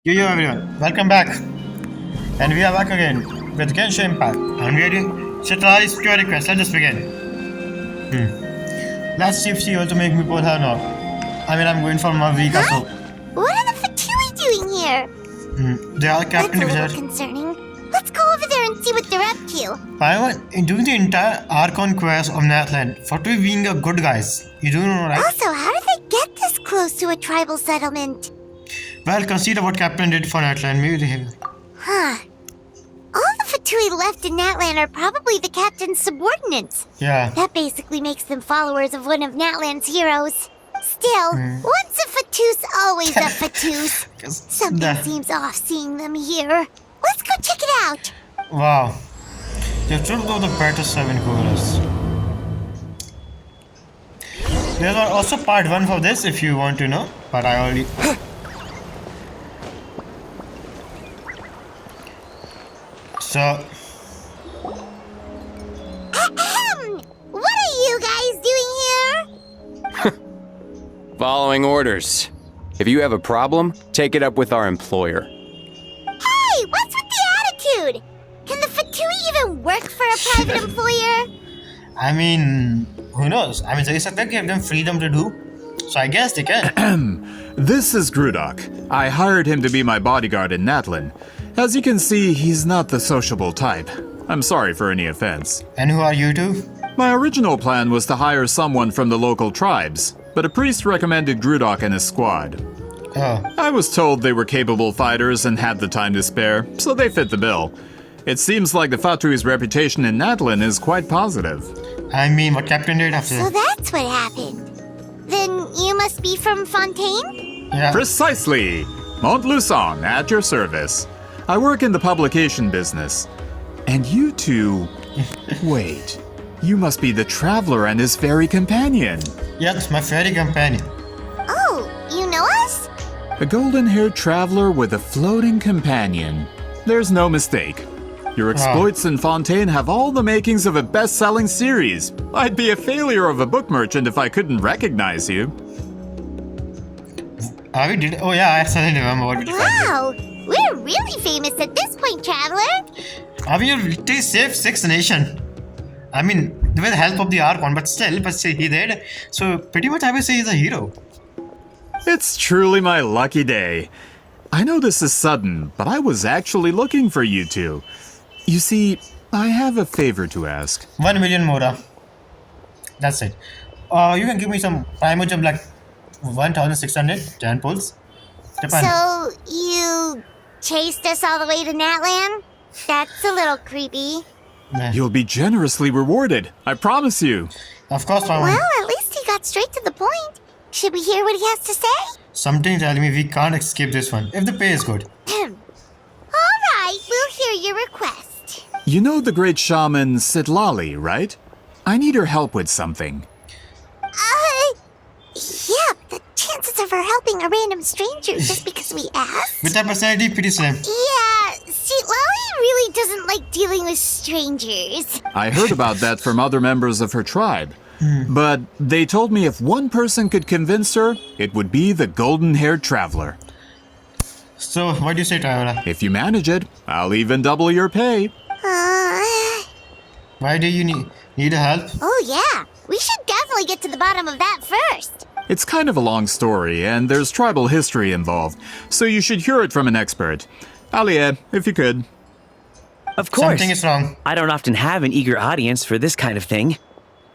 Yo everyone, welcome back. And we are back again with Genshin Impact. And we are doing Citlali Story quest. Let's just begin. Let's see if she also make me pull her now. I'm going for my week or so. What are the Fatui doing here? They are captain That's a wizards. little concerning. Let's go over there and see what they're up to. In doing the entire Archon quest of Natland, Fatui being a good guys. You do know, right? Also, how did they get this close to a tribal settlement? Well, consider what Captain did for Natland. Maybe they have. Huh. All the Fatui left in Natland are probably the captain's subordinates. Yeah. That basically makes them followers of one of Natland's heroes. Still, once a Fatus, always a Fatus. Something seems off seeing them here. Let's go check it out. Wow. They have chosen the better 7 coolers. There's also part 1 for this if you want to know. But I already... So... What are you guys doing here? Following orders. If you have a problem, take it up with our employer. Hey, what's with the attitude? Can the Fatui even work for a private employer? who knows? They said they gave them freedom to do. So I guess they can. This is Grudok. I hired him to be my bodyguard in Natlin. As you can see, he's not the sociable type. I'm sorry for any offense. And who are you two? My original plan was to hire someone from the local tribes, but a priest recommended Grudok and his squad. Oh. I was told they were capable fighters and had the time to spare, so they fit the bill. It seems like the Fatui's reputation in Natlin is quite positive. What Captain did after... So that's what happened. Then you must be from Fontaine? Yeah. Precisely! Montluçon, at your service. I work in the publication business. And you two... Wait. You must be the traveler and his fairy companion. Yes, my fairy companion. Oh, you know us? A golden-haired traveler with a floating companion. There's no mistake. Your exploits in Fontaine have all the makings of a best-selling series. I'd be a failure of a book merchant if I couldn't recognize you. Oh yeah, I suddenly remember what we did. Wow, we're really famous at this point, traveler. You literally saved 6 nations. With the help of the Archon, but he did. So pretty much I would say he's a hero. It's truly my lucky day. I know this is sudden, but I was actually looking for you two. You see, I have a favor to ask. 1 million Mora. That's it. You can give me some Primogem like 1,610 pulls. Japan. So, you chased us all the way to Natland? That's a little creepy. Yeah. You'll be generously rewarded, I promise you. Of course, Well, at least he got straight to the point. Should we hear what he has to say? Something tells me we can't escape this one, if the pay is good. Alright, we'll hear your request. You know the great shaman Citlali, right? I need her help with something. Yeah, the chances of her helping a random stranger just because we asked? With that personality, pretty slim. Yeah, Citlali really doesn't like dealing with strangers. I heard about that from other members of her tribe. But they told me if one person could convince her, it would be the golden-haired traveler. So, what do you say, Traveler? If you manage it, I'll even double your pay. Why do you need help? Oh yeah, we should definitely get to the bottom of that first. It's kind of a long story, and there's tribal history involved, so you should hear it from an expert. Alie, if you could. Of course. Something is wrong. I don't often have an eager audience for this kind of thing.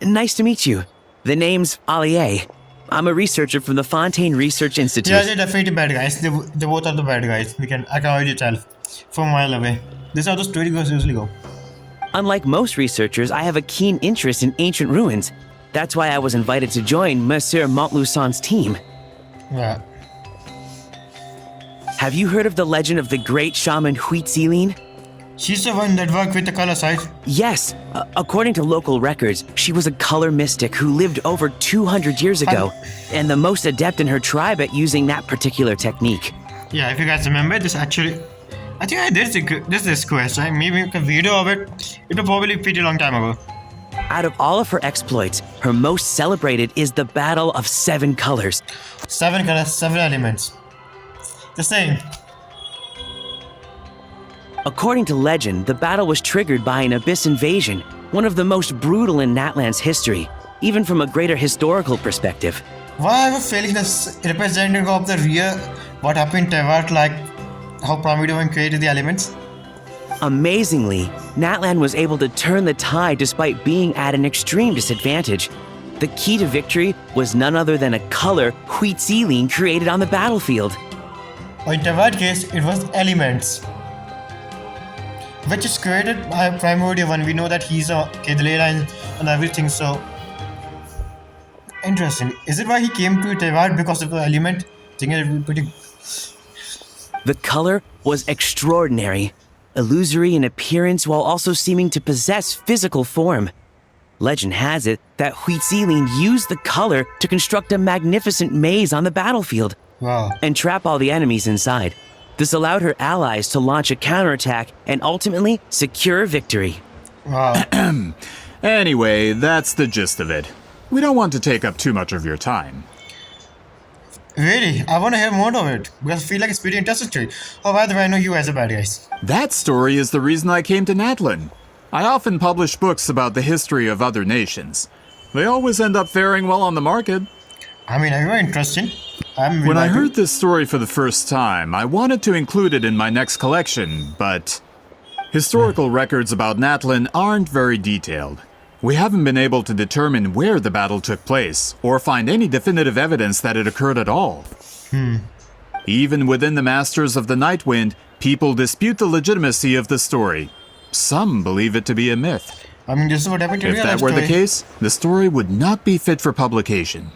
Nice to meet you. The name's Alie. I'm a researcher from the Fontaine Research Institute. Yeah, they're definitely bad guys. They both are the bad guys. I can already tell from a mile away. This is how the story goes usually go. Unlike most researchers, I have a keen interest in ancient ruins. That's why I was invited to join Monsieur Montluçon's team. Yeah. Have you heard of the legend of the great shaman Citlali? She's the one that worked with the color side. Yes. According to local records, she was a color mystic who lived over 200 years ago, and the most adept in her tribe at using that particular technique. Yeah, if you guys remember, this actually... I think I did this quest, right? Maybe a video of it. It was probably a pretty long time ago. Out of all of her exploits, her most celebrated is the Battle of 7 Colors. 7 colors, 7 elements. The same. According to legend, the battle was triggered by an abyss invasion, one of the most brutal in Natland's history, even from a greater historical perspective. Why I have a feeling this representative of the rear, what happened in Teyvat, like how Prometheus created the elements? Amazingly, Natlan was able to turn the tide despite being at an extreme disadvantage. The key to victory was none other than a color Huitziline created on the battlefield. In Teyvat case, it was elements, which is created by Primordial One. We know that he's a Kedlera and everything, so interesting. Is it why he came to Teyvat because of the element? I think it would be pretty. The color was extraordinary, illusory in appearance while also seeming to possess physical form. Legend has it that Huitziline used the color to construct a magnificent maze on the battlefield. Wow. And trap all the enemies inside. This allowed her allies to launch a counterattack and ultimately secure victory. Wow. Anyway, that's the gist of it. We don't want to take up too much of your time. Really? I want to hear more of it because I feel like it's pretty interesting. Oh, by the way, I know you as a bad guy. That story is the reason I came to Natlan. I often publish books about the history of other nations. They always end up faring well on the market. I mean, are you interesting? When I heard this story for the first time, I wanted to include it in my next collection, but historical records about Natlan aren't very detailed. We haven't been able to determine where the battle took place, or find any definitive evidence that it occurred at all. Even within the Masters of the Nightwind, people dispute the legitimacy of the story. Some believe it to be a myth. I mean, this is what happened to If real that life were the story. case, the story would not be fit for publication.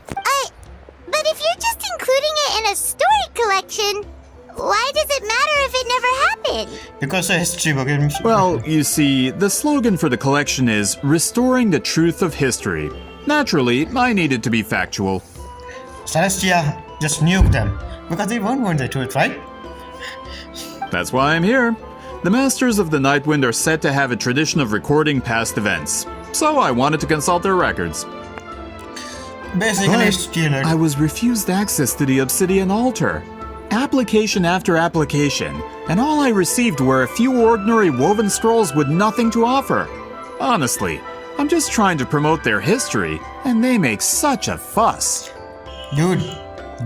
But if you're just including it in a story collection, why does it matter if it never happened? Because of history book. Well, you see, the slogan for the collection is Restoring the Truth of History. Naturally, I needed to be factual. Celestia just nuked them because they weren't going to do it, right? That's why I'm here. The Masters of the Nightwind are said to have a tradition of recording past events, so I wanted to consult their records. Basically, But steal it. I was refused access to the Obsidian Altar. Application after application, and all I received were a few ordinary woven scrolls with nothing to offer. Honestly, I'm just trying to promote their history, and they make such a fuss. Dude,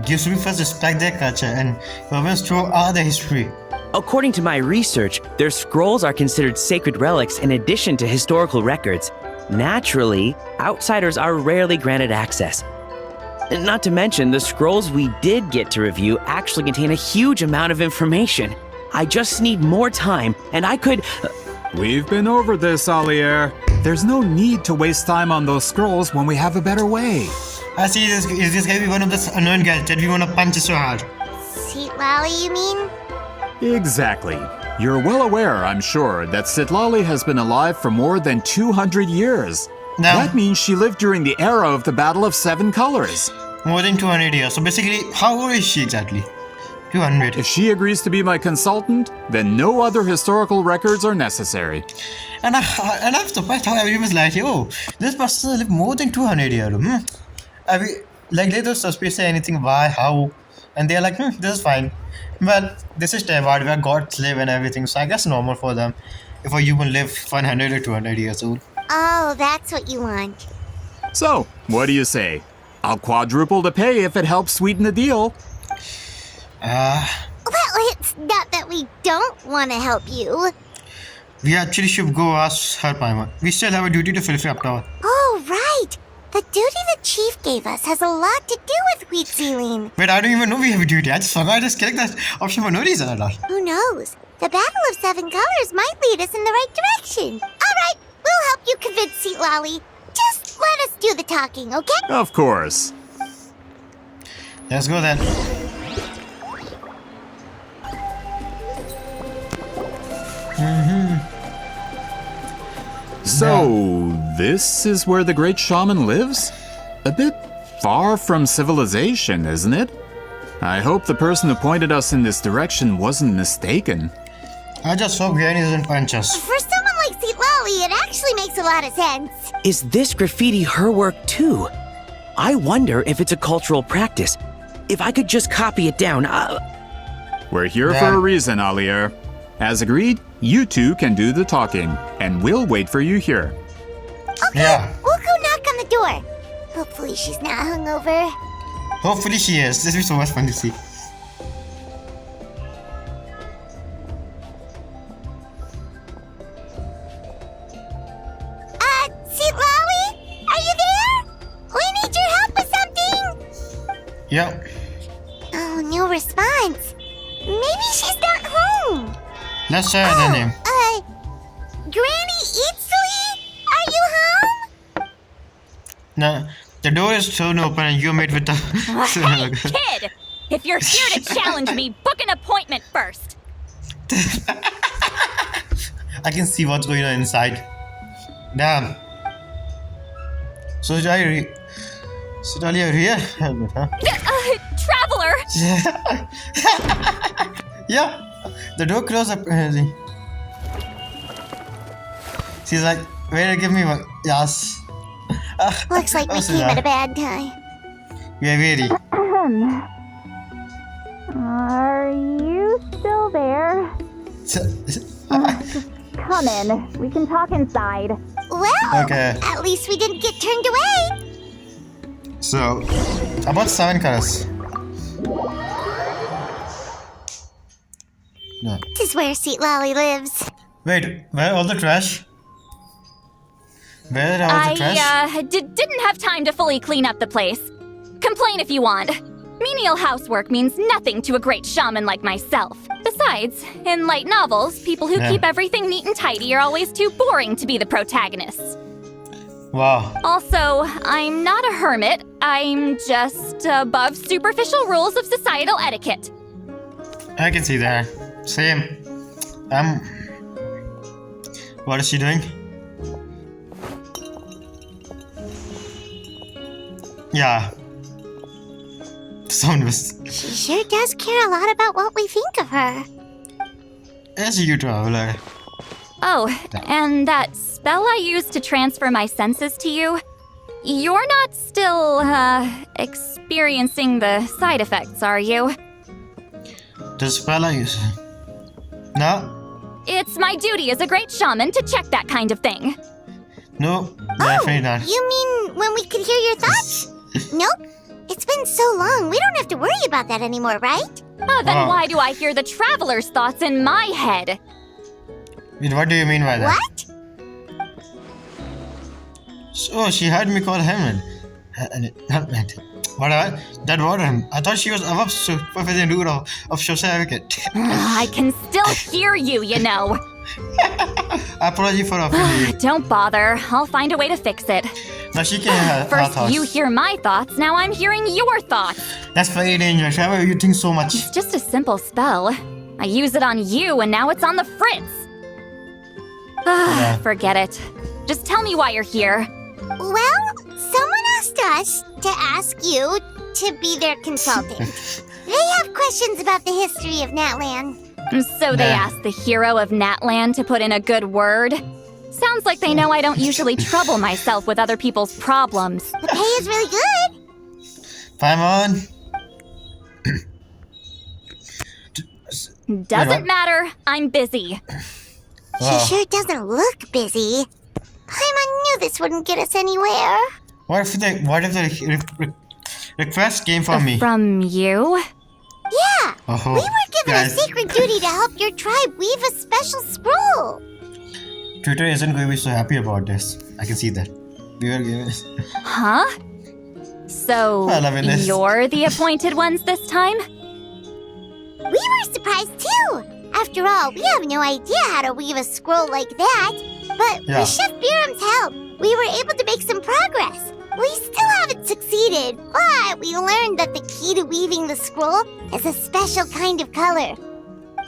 you should first respect their culture and women's throw are the history. According to my research, their scrolls are considered sacred relics in addition to historical records. Naturally, outsiders are rarely granted access. Not to mention, the scrolls we did get to review actually contain a huge amount of information. I just need more time, and I could... We've been over this, Alier. There's no need to waste time on those scrolls when we have a better way. I see this. Is this guy be one of those annoying guys that we want to punch so hard? Citlali, you mean? Exactly. You're well aware, I'm sure, that Citlali has been alive for more than 200 years. No. That means she lived during the era of the Battle of Seven Colors. More than 200 years. So basically, how old is she exactly? 200. If she agrees to be my consultant, then no other historical records are necessary. And I'm surprised how everyone's like, oh, this person lived more than 200 years. I mean, like, they don't suspect say anything, why, how, and they're like, this is fine. Well, this is Teyvat where gods live and everything, so I guess normal for them if a human live 100 or 200 years old. Oh, that's what you want. So, what do you say? I'll quadruple the pay if it helps sweeten the deal. Well, it's not that we don't want to help you. We actually should go ask her Paimon. We still have a duty to fulfill after all. Oh, right. The duty the chief gave us has a lot to do with Huitziline. Wait, I don't even know we have a duty. I just forgot I just clicked that option for no reason at all. Who knows? The Battle of Seven Colors might lead us in the right direction. All right, we'll help you convince Citlali. Just let us do the talking, okay? Of course. Let's go then. So, this is where the great shaman lives? A bit far from civilization, isn't it? I hope the person who pointed us in this direction wasn't mistaken. I just hope Granny doesn't punch us. For someone like Citlali, it actually makes a lot of sense. Is this graffiti her work too? I wonder if it's a cultural practice. If I could just copy it down, We're here for Yeah. a reason, Alier. As agreed, you two can do the talking, and we'll wait for you here. Okay, Yeah. we'll go knock on the door. Hopefully she's not hungover. Hopefully she is. This will be so much fun to see. Citlali? Are you there? We need your help with something. Yep. Oh, no response. Maybe she's not home. Let's try her name. Granny Citlali? Are you home? No, the door is thrown open and you're made with the... Hey, kid! If you're here to challenge me, book an appointment first. I can see what's going on inside. Damn. So Citlali, are you here? Huh? Traveler! Yeah. The door closed up. She's like, wait, give me one. Yes. Looks like we came at a bad time. Yeah, really. Are you still there? Come in. We can talk inside. Well, Okay. at least we didn't get turned away. So, about 7 colors. No. This is where Citlali lives. Wait, where all the trash? Where are all the trash? I didn't have time to fully clean up the place. Complain if you want. Menial housework means nothing to a great shaman like myself. Besides, in light novels, people who Yeah. keep everything neat and tidy are always too boring to be the protagonists. Wow. Also, I'm not a hermit. I'm just above superficial rules of societal etiquette. I can see that. Same. What is she doing? Yeah. Someone was. She sure does care a lot about what we think of her. Is you traveler? Oh, and that spell I used to transfer my senses to you? You're not still, experiencing the side effects, are you? The spell I use. No? It's my duty as a great shaman to check that kind of thing. No, definitely not. You mean when we could hear your thoughts? Nope. It's been so long, we don't have to worry about that anymore, right? Oh, then Wow. why do I hear the traveler's thoughts in my head? Wait, what do you mean by that? What? So she heard me call him and whatever. That bothered him. I thought she was above supervising rule of social etiquette. I can still hear you, you know. Apology for offending you. Don't bother. I'll find a way to fix it. Now she can hear her First thoughts. you hear my thoughts, now I'm hearing your thoughts. That's very dangerous. Why would you think so much? It's just a simple spell. I use it on you and now it's on the Fritz. Forget it. Just tell me why you're here. Well, someone asked us to ask you to be their consultant. They have questions about the history of Natlan. So they Nah. asked the hero of Natland to put in a good word. Sounds like they know I don't usually trouble myself with other people's problems. The pay is really good. Paimon. Doesn't what? matter. I'm busy. Wow. She sure doesn't look busy. Paimon knew this wouldn't get us anywhere. What if the request came from me? From you? Yeah, Oh, we were given guys. a sacred duty to help your tribe weave a special scroll. Twitter isn't going to be so happy about this. I can see that. We were given. Huh? So, I love this. you're the appointed ones this time? We were surprised too. After all, we have no idea how to weave a scroll like that. But Yeah. with Chef Biram's help, we were able to make some progress. We still haven't succeeded, but we learned that the key to weaving the scroll is a special kind of color.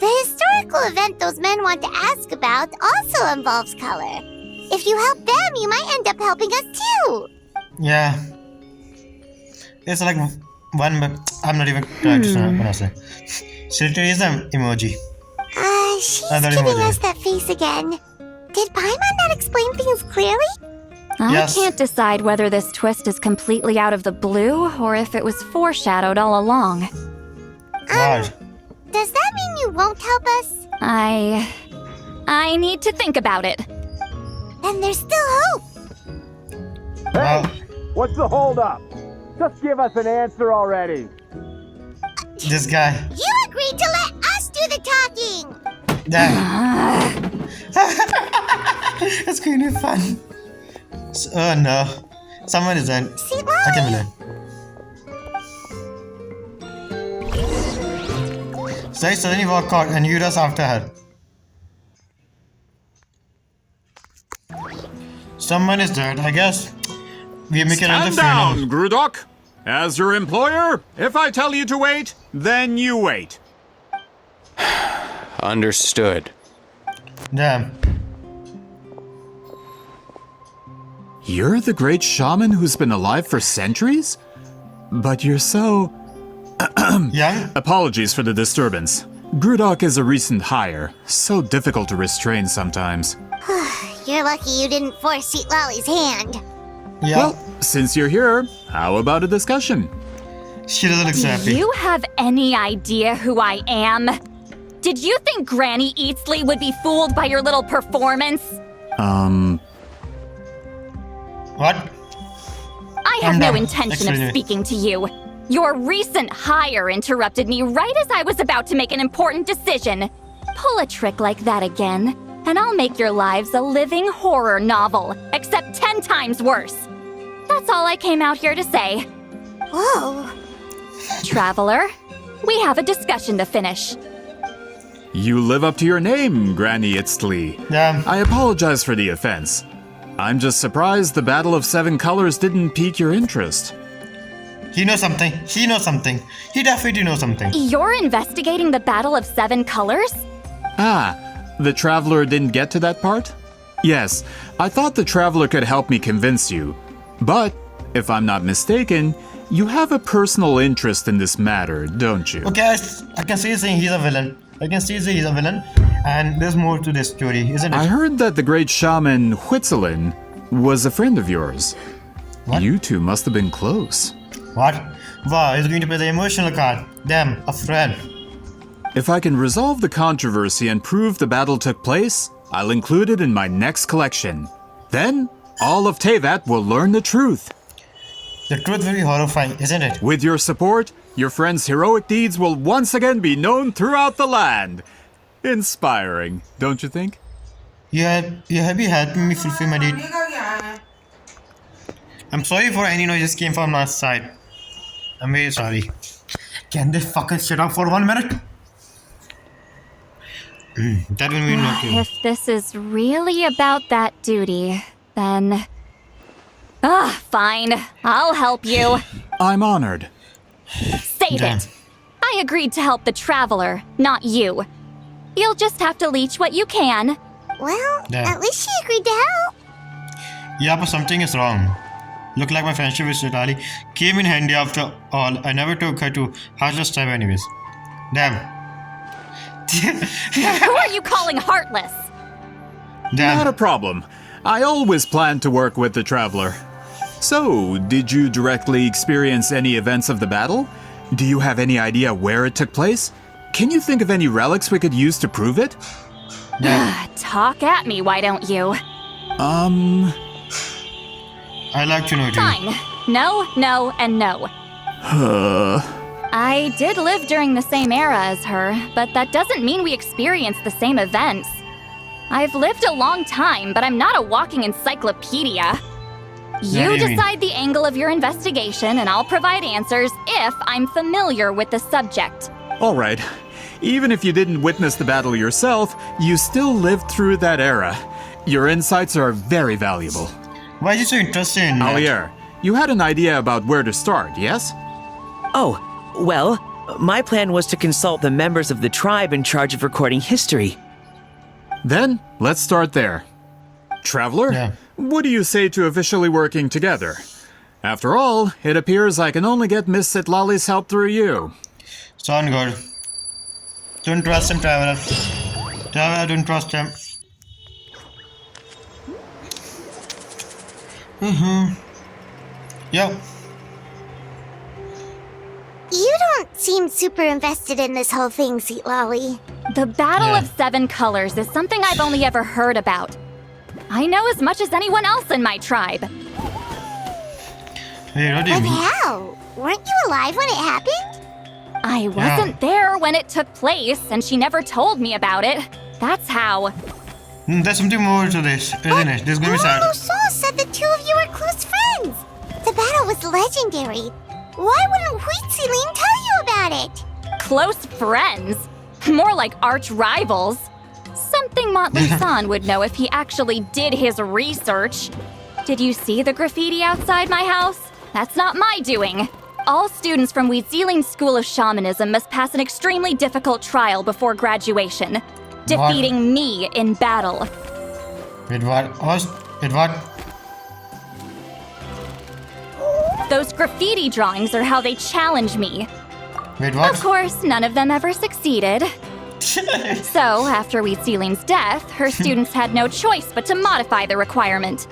The historical event those men want to ask about also involves color. If you help them, you might end up helping us too. Yeah. It's like one, but I'm not even trying to pronounce it. Citlali is an emoji. She's Another giving emoji. us that face again. Did Paimon not explain things clearly? Yes. I can't decide whether this twist is completely out of the blue or if it was foreshadowed all along. What? Does that mean you won't help us? I need to think about it. And there's still hope. Wow. What's the holdup? Just give us an answer already. This guy. You agreed to let us do the talking. Damn. It's going to be fun. Oh no. Someone is in. Citlali. I can believe. So I suddenly walk out and you rush after her. Someone is dead, I guess. We make another Stand down, funeral. Grudok. As your employer, if I tell you to wait, then you wait. Understood. Damn. You're the great shaman who's been alive for centuries? But you're so... Young? Apologies for the disturbance. Grudok is a recent hire, so difficult to restrain sometimes. You're lucky you didn't force Citlali's hand. Yeah. Well, since you're here, how about a discussion? She doesn't look so Do happy. you have any idea who I am? Did you think Granny Eatsley would be fooled by your little performance? What? I have I'm no done. intention of Explain it. speaking to you. Your recent hire interrupted me right as I was about to make an important decision. Pull a trick like that again, and I'll make your lives a living horror novel, except 10 times worse. That's all I came out here to say. Whoa. Traveler, we have a discussion to finish. You live up to your name, Granny Itztli. Damn. I apologize for the offense. I'm just surprised the Battle of Seven Colors didn't pique your interest. He knows something. He knows something. He definitely knows something. You're investigating the Battle of Seven Colors? Ah, the Traveler didn't get to that part? Yes, I thought the Traveler could help me convince you. But, if I'm not mistaken, you have a personal interest in this matter, don't you? Okay, I can see saying he's a villain. I can see he's a villain. And there's more to this story, isn't I it? heard that the great shaman Huitzilin was a friend of yours. What? You two must have been close. What? Wow, he's going to play the emotional card. Damn, a friend. If I can resolve the controversy and prove the battle took place, I'll include it in my next collection. Then, all of Tevat will learn the truth. The truth will be horrifying, isn't it? With your support, your friend's heroic deeds will once again be known throughout the land. Inspiring, don't you think? You have been helping me fulfill my deed. I'm sorry for any noise that came from my side. I'm very sorry. Can they fucking shut up for 1 minute? That will mean nothing. If this is really about that duty, then... fine. I'll help you. I'm honored. Save Damn. it. I agreed to help the Traveler, not you. You'll just have to leech what you can. Well, Damn. at least she agreed to help. Yeah, but something is wrong. Look like my friendship with Citlali came in handy after all. I never took her to Heartless tribe anyways. Damn. Who are you calling heartless? Not a Damn. problem. I always planned to work with the Traveler. So, did you directly experience any events of the battle? Do you have any idea where it took place? Can you think of any relics we could use to prove it? Talk at me, why don't you? I like to know too. Fine. No, no, and no. I did live during the same era as her, but that doesn't mean we experienced the same events. I've lived a long time, but I'm not a walking encyclopedia. do You you mean? decide the angle of your investigation, and I'll provide answers if I'm familiar with the subject. All right. Even if you didn't witness the battle yourself, you still lived through that era. Your insights are very valuable. Why are you so interested in that? Alier, you had an idea about where to start, yes? Oh, well, my plan was to consult the members of the tribe in charge of recording history. Then, let's start there. Traveler, Yeah. what do you say to officially working together? After all, it appears I can only get Miss Citlali's help through you. Sound good. Don't trust him, Traveler. Traveler, don't trust him. Yo. You don't seem super invested in this whole thing, Citlali. The Battle Yeah. of Seven Colors is something I've only ever heard about. I know as much as anyone else in my tribe. Wait, what do you But mean? how? Weren't you alive when it happened? I wasn't there when it took place, and she never told me about it. That's how. There's something more to this, isn't it? This is gonna be sad. Bruno Saul said the two of you were close friends. The battle was legendary. Why wouldn't Citlali tell you about it? Close friends? More like arch rivals. Something Motley San would know if he actually did his research. Did you see the graffiti outside my house? That's not my doing. All students from Citlali's School of Shamanism must pass an extremely difficult trial before graduation, defeating me in battle. Wait, what? Wait, what? Those graffiti drawings are how they challenge me. Wait, what? Of course, none of them ever succeeded. So, after Citlali's death, her students had no choice but to modify the requirement.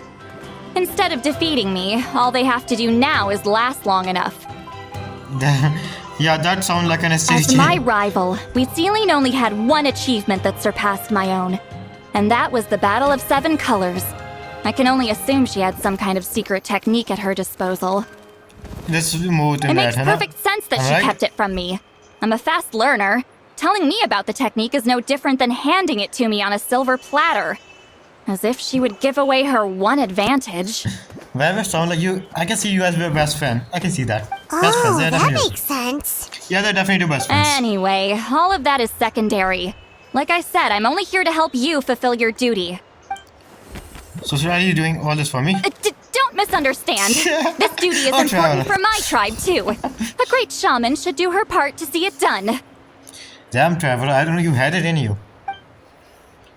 Instead of defeating me, all they have to do now is last long enough. Yeah, that sounds like an As STG. my rival, Citlali only had one achievement that surpassed my own, and that was the Battle of Seven Colors. I can only assume she had some kind of secret technique at her disposal. This will be more than It that, makes huh? perfect sense that she Alright. kept it from me. I'm a fast learner. Telling me about the technique is no different than handing it to me on a silver platter. As if she would give away her one advantage. Well, sound like you. I can see you as your best friend. I can see that. Best friends, Oh, they're that definitely. makes sense. Yeah, they're definitely best friends. Anyway, all of that is secondary. Like I said, I'm only here to help you fulfill your duty. So, are you doing all this for me? Don't misunderstand. This duty is Oh, important Traveler. for my tribe, too. A great shaman should do her part to see it done. Damn, Traveler, I don't know you had it in you.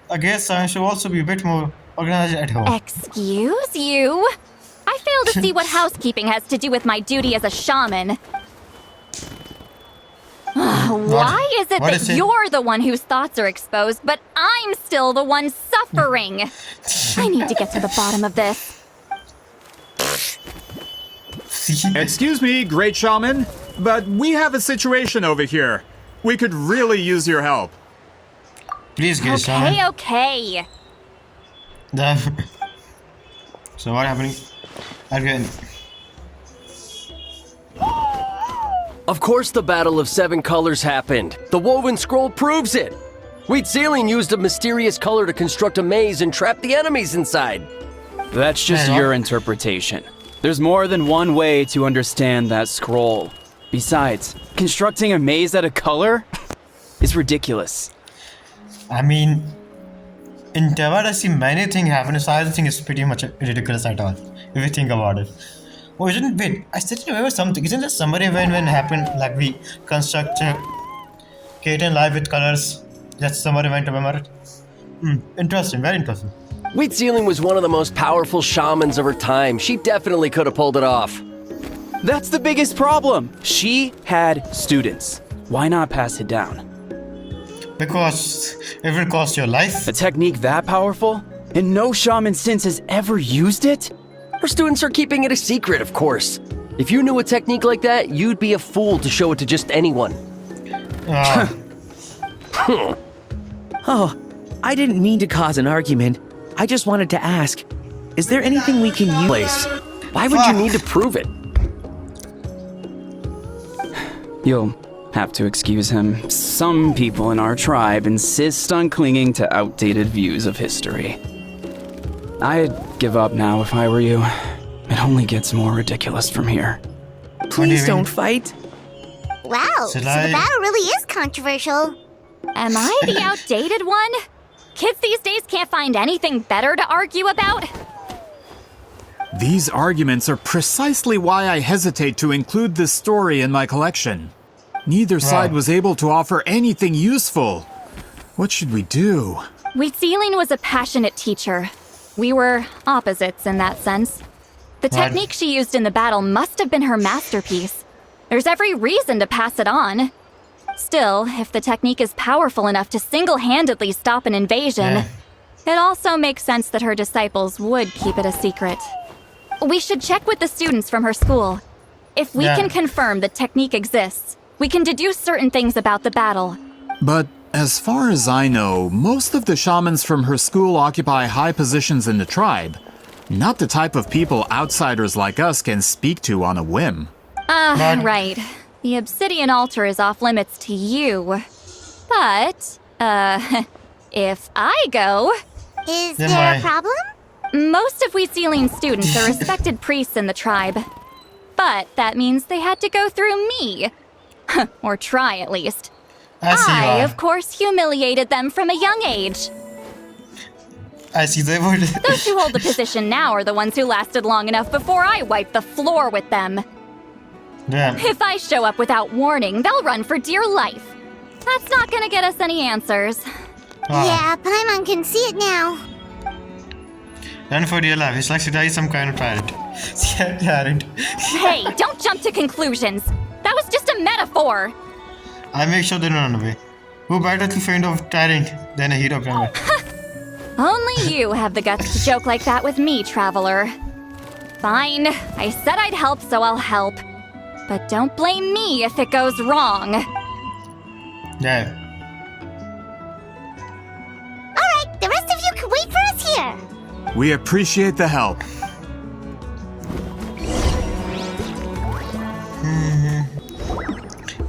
I guess I should also be a bit more organized at home. Excuse you? I fail to see what housekeeping has to do with my duty as a shaman. Why is it What that is it? you're the one whose thoughts are exposed, but I'm still the one suffering? I need to get to the bottom of this. Excuse me, great shaman, but we have a situation over here. We could really use your help. Please, get Shaman. Okay. So, what happening? Again. Of course the Battle of Seven Colors happened. The woven scroll proves it. Citlali used a mysterious color to construct a maze and trap the enemies inside. That's just Hang on. your interpretation. There's more than one way to understand that scroll. Besides, constructing a maze out of color is ridiculous. I mean, in Tawad, I see many things happen, so I don't think it's pretty much ridiculous at all, if you think about it. Oh, isn't wait, I still remember something. Isn't there somebody when happened, like we construct Kate and live with colors? That's somebody went to remember it? Interesting, very interesting. Citlali was one of the most powerful shamans of her time. She definitely could have pulled it off. That's the biggest problem. She had students. Why not pass it down? Because it will cost your life. A technique that powerful? And no shaman since has ever used it? Her students are keeping it a secret, of course. If you knew a technique like that, you'd be a fool to show it to just anyone. Ah, Oh, I didn't mean to cause an argument. I just wanted to ask, is there anything we can use? Place. Why would you need to prove it? You'll have to excuse him. Some people in our tribe insist on clinging to outdated views of history. I'd give up now if I were you. It only gets more ridiculous from here. Please don't fight. Wow, so the Citlali- battle really is controversial. Am I the outdated one? Kids these days can't find anything better to argue about? These arguments are precisely why I hesitate to include this story in my collection. Neither side was able to offer anything useful. What should we do? Citlali was a passionate teacher. We were opposites in that sense. The technique she used in the battle must have been her masterpiece. There's every reason to pass it on. Still, if the technique is powerful enough to single-handedly stop an invasion, it also makes sense that her disciples would keep it a secret. We should check with the students from her school. If we can confirm the technique exists, we can deduce certain things about the battle. But As far as I know, most of the shamans from her school occupy high positions in the tribe. Not the type of people outsiders like us can speak to on a whim. Right. The obsidian altar is off limits to you. But, if I go... Is Then there why? a problem? Most of Weaseling students are respected priests in the tribe. But that means they had to go through me. Or try, at least. I see I, why. of course, humiliated them from a young age. I see they would. Those who hold the position now are the ones who lasted long enough before I wiped the floor with them. Damn. If I show up without warning, they'll run for dear life. That's not gonna get us any answers. Wow. Yeah, Paimon can see it now. Run for dear life. It's like Citlali is some kind of tyrant. Tyrant. Hey, don't jump to conclusions. That was just a metaphor. I make sure they don't run away. Who better to find of tyrant than a hero planet? Only you have the guts to joke like that with me, traveler. Fine, I said I'd help, so I'll help. But don't blame me if it goes wrong. Yeah. Alright, the rest of you can wait for us here. We appreciate the help.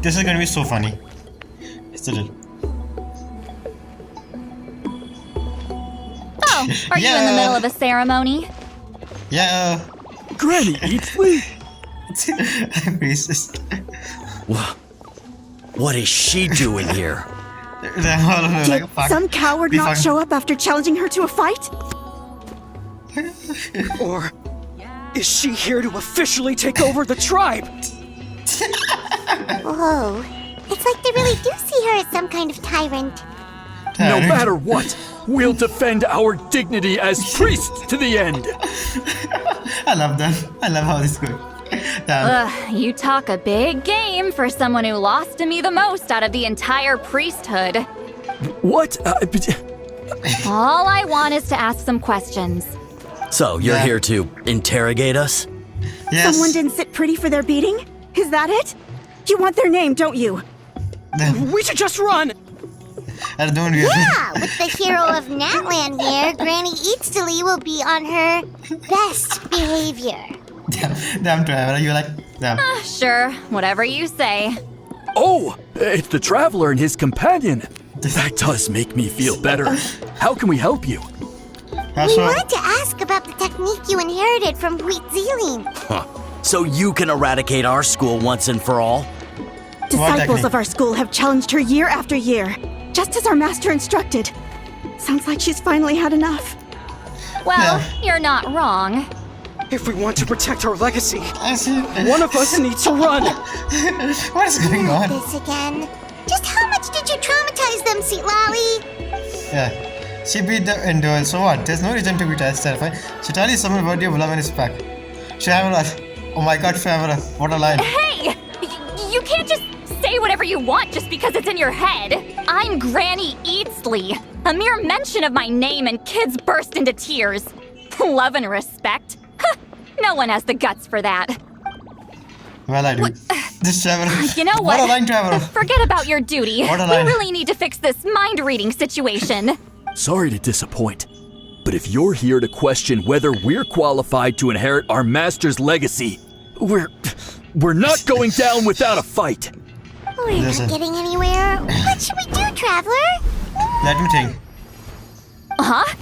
This is gonna be so funny. Isn't it? Oh, are you in the middle of a ceremony? Yeah. Granny Eatsley? I'm racist. What is she doing here? They're all like, Did fuck. some coward Be not fuck- show up after challenging her to a fight? Or is she here to officially take over the tribe? Whoa. It's like they really do see her as some kind of tyrant. No matter what, we'll defend our dignity as priests to the end. I love that. I love how this goes. Damn. You talk a big game for someone who lost to me the most out of the entire priesthood. What? All I want is to ask some questions. So, you're Yeah. here to interrogate us? Yes. Someone didn't sit pretty for their beating? Is that it? You want their name, don't you? We should just run! I don't really. Yeah, with the hero of Natland here, Granny Eatsley will be on her best behavior. Damn, Trevor. You're like, damn. Sure, whatever you say. Oh, it's the traveler and his companion. That does make me feel better. How can we help you? We Also, wanted to ask about the technique you inherited from Weaseling. So you can eradicate our school once and for all? Disciples technique? of our school have challenged her year after year, just as our master instructed. Sounds like she's finally had enough. Well, Yeah. you're not wrong. If we want to protect our legacy, I see. one of us needs to run. What is going on? This again. Just how much did you traumatize them, Citlali? Yeah. She beat the endure, so what? There's no reason to be terrified. Citlali is someone worthy of love and respect. Traveler. Oh my god, Traveler. What a line. Hey! You can't just say whatever you want just because it's in your head. I'm Granny Eatsley. A mere mention of my name and kids burst into tears. Love and respect? Huh, no one has the guts for that. Well, I do. This Traveler. You know what? What a line, Traveler. Forget about your duty. What a We line. really need to fix this mind-reading situation. Sorry to disappoint, but if you're here to question whether we're qualified to inherit our master's legacy, we're not going down without a fight. We're Listen. not getting anywhere. What should we do, Traveler? Let me think. Huh?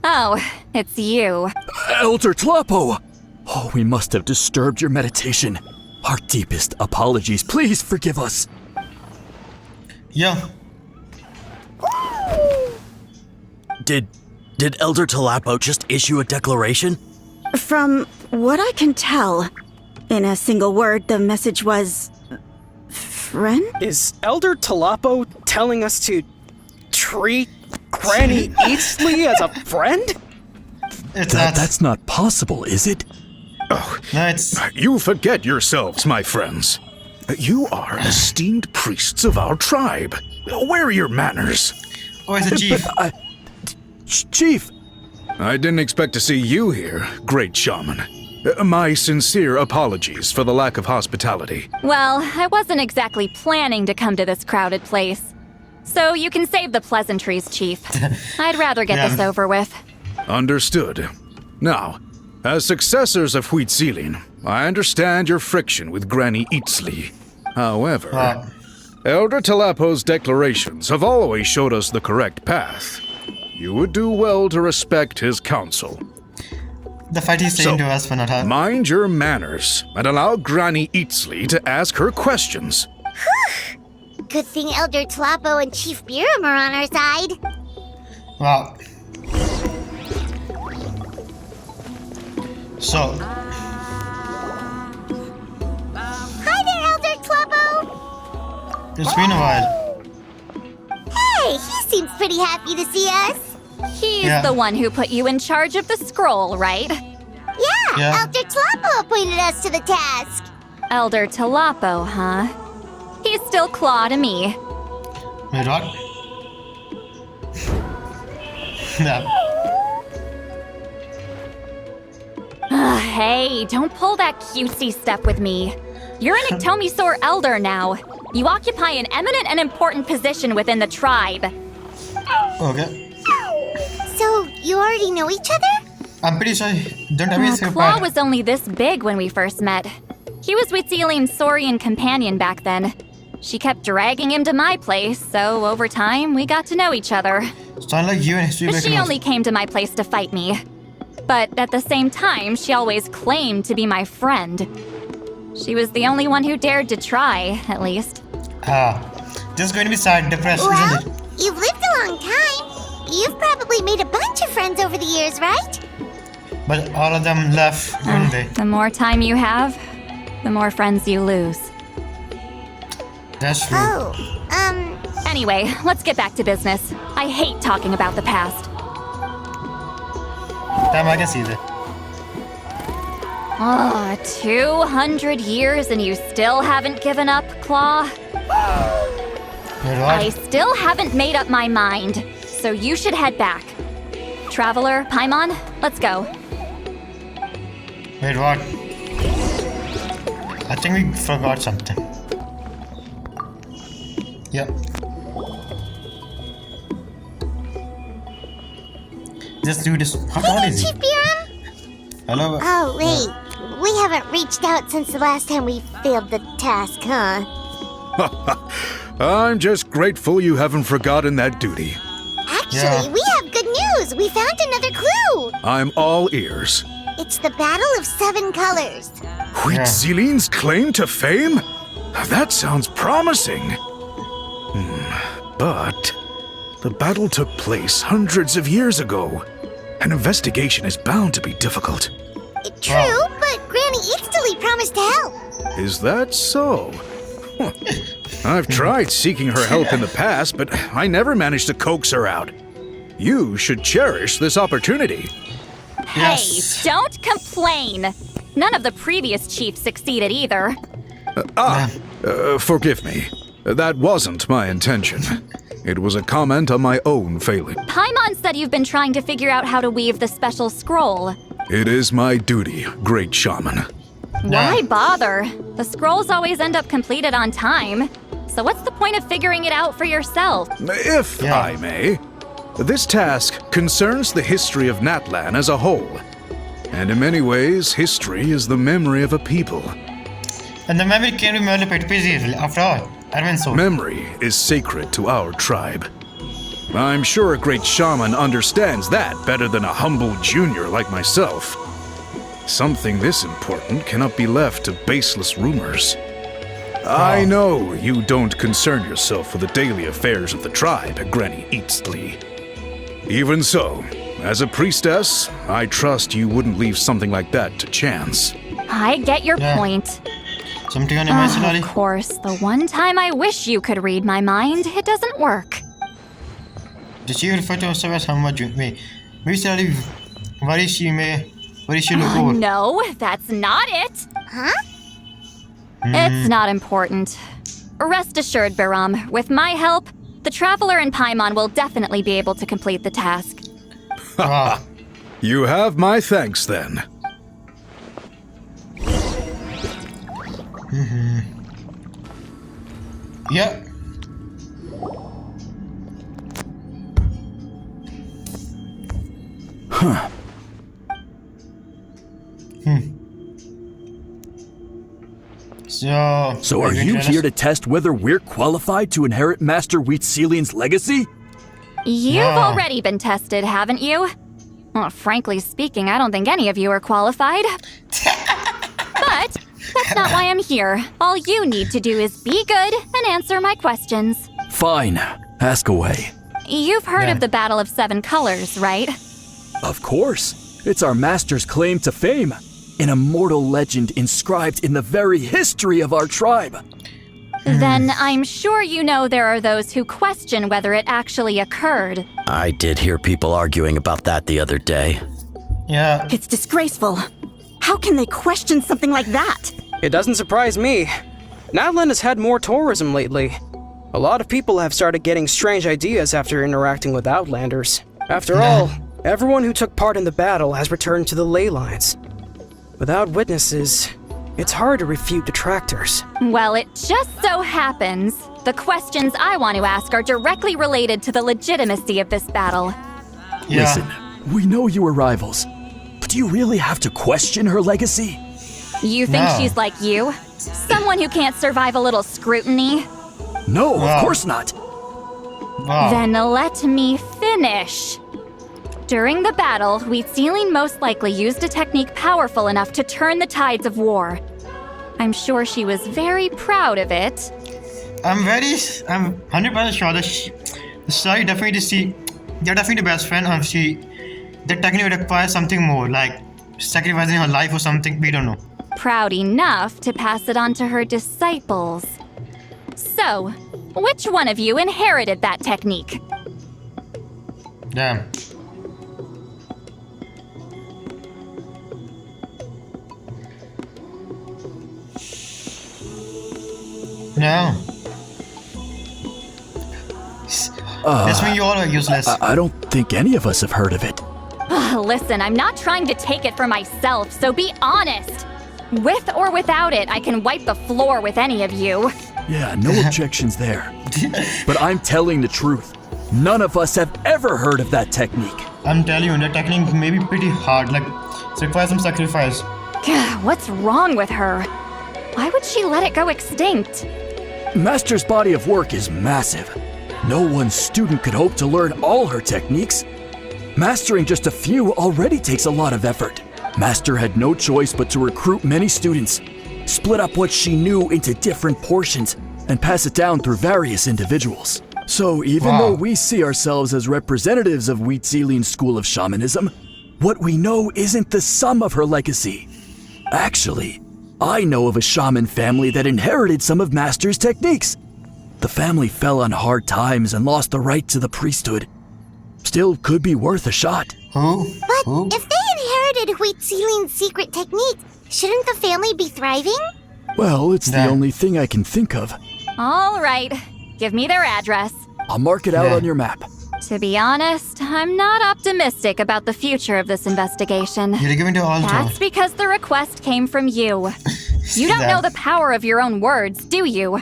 Oh, it's you. Elder Tlapo! Oh, we must have disturbed your meditation. Our deepest apologies. Please forgive us. Yo. Did Elder Tlapo just issue a declaration? From what I can tell, in a single word, the message was... friend? Is Elder Tlapo telling us to treat Granny Eatsley as a friend? It's not. That's not possible, is it? No, it's. You forget yourselves, my friends. You are esteemed priests of our tribe. Where are your manners? Oh, it's a chief. Chief! I didn't expect to see you here, great shaman. My sincere apologies for the lack of hospitality. Well, I wasn't exactly planning to come to this crowded place. So you can save the pleasantries, Chief. I'd rather get this over with. Understood. Now, as successors of Citlali, I understand your friction with Granny Citlali. However, Elder Talapo's declarations have always showed us the correct path. You would do well to respect his counsel. The fight he's saying to us for not her. Mind your manners and allow Granny Citlali to ask her questions. Good thing Elder Talapo and Chief Biram are on our side. Wow. So. Hi there, Elder Talapo! It's been a while. Hey, he seems pretty happy to see us. He's the one who put you in charge of the scroll, right? Yeah, Elder Talapo appointed us to the task. Elder Talapo, huh? He's still Claw to me. Wait, what? No. Hey, don't pull that cutesy step with me. You're an Iktomisaur Elder now. You occupy an eminent and important position within the tribe. Okay. So, you already know each other? I'm pretty sure. Don't have me Claw was only this big when we first met. He was Citlali's Saurian companion back then. She kept dragging him to my place, so over time, we got to know each other. Sound like you and history. She only came to my place to fight me. But at the same time, she always claimed to be my friend. She was the only one who dared to try, at least. This is going to be sad, depressed, isn't it? You've lived a long time. You've probably made a bunch of friends over the years, right? But all of them left, didn't they? The more time you have, the more friends you lose. That's true. Anyway, let's get back to business. I hate talking about the past. Damn, I can see that. 200 years and you still haven't given up, Claw? I still haven't made up my mind, so you should head back. Traveler, Paimon, let's go. Wait, what? I think we forgot something. Yep. This dude is... How tall is he? Chief Biram? Hello? Oh, wait. We haven't reached out since the last time we failed the task, huh? I'm just grateful you haven't forgotten that duty. Actually, we have good news. We found another clue. I'm all ears. It's the Battle of 7 Colors. Citlali's claim to fame? That sounds promising. But the battle took place hundreds of years ago. An investigation is bound to be difficult. True, but Granny Citlali promised to help. Is that so? Huh. I've tried seeking her help in the past, but I never managed to coax her out. You should cherish this opportunity. Hey, don't complain. None of the previous chiefs succeeded either. Forgive me. That wasn't my intention. It was a comment on my own failing. Paimon said you've been trying to figure out how to weave the special scroll. It is my duty, great shaman. Why bother? The scrolls always end up completed on time. So what's the point of figuring it out for yourself? If I may, this task concerns the history of Natlan as a whole. And in many ways, history is the memory of a people. And the memory can be manipulated after all. Memory is sacred to our tribe. I'm sure a great shaman understands that better than a humble junior like myself. Something this important cannot be left to baseless rumors. I know you don't concern yourself with the daily affairs of the tribe, Granny Citlali. Even so, as a priestess, I trust you wouldn't leave something like that to chance. I get your point. Something on Of course, the one time I wish you could read my mind, it doesn't work. Did she refer to herself as Hamad me? Maybe what is she look over? No, that's not it. Huh? It's not important. Rest assured, Biram, with my help, the Traveler and Paimon will definitely be able to complete the task. You have my thanks then. Yeah. So are you here to test whether we're qualified to inherit Master Wheatselian's legacy? You've already been tested, haven't you? Well, frankly speaking, I don't think any of you are qualified. But that's not why I'm here. All you need to do is be good and answer my questions. Fine. Ask away. You've heard of the Battle of Seven Colors, right? Of course. It's our master's claim to fame. An immortal legend inscribed in the very history of our tribe. Then I'm sure you know there are those who question whether it actually occurred. I did hear people arguing about that the other day. Yeah. It's disgraceful. How can they question something like that? It doesn't surprise me. Nadland has had more tourism lately. A lot of people have started getting strange ideas after interacting with Outlanders. After all, everyone who took part in the battle has returned to the ley lines. Without witnesses, it's hard to refute detractors. Well, it just so happens the questions I want to ask are directly related to the legitimacy of this battle. Listen, we know you were rivals, but do you really have to question her legacy? You think she's like you? Someone who can't survive a little scrutiny? No, of course not. Then let me finish. During the battle, Wheatselian most likely used a technique powerful enough to turn the tides of war. I'm sure she was very proud of it. I'm 100% sure that they're definitely the best friend. The technique requires something more, like sacrificing her life or something, we don't know. Proud enough to pass it on to her disciples. So, which one of you inherited that technique? Damn. No. This means you all are useless. I don't think any of us have heard of it. Listen, I'm not trying to take it for myself, so be honest. With or without it, I can wipe the floor with any of you. Yeah, no objections there. But I'm telling the truth. None of us have ever heard of that technique. I'm telling you, the technique may be pretty hard, like, it requires some sacrifice. What's wrong with her? Why would she let it go extinct? Master's body of work is massive. No one student could hope to learn all her techniques. Mastering just a few already takes a lot of effort. Master had no choice but to recruit many students, split up what she knew into different portions, and pass it down through various individuals. So even though we see ourselves as representatives of Wheatselian's school of shamanism, what we know isn't the sum of her legacy. Actually, I know of a shaman family that inherited some of Master's techniques. The family fell on hard times and lost the right to the priesthood. Still could be worth a shot. But if they inherited Wheatselian's secret technique, shouldn't the family be thriving? Well, it's the only thing I can think of. All right, give me their address. I'll mark it out on your map. To be honest, I'm not optimistic about the future of this investigation. You're giving to Alto. That's because the request came from you. You don't know the power of your own words, do you?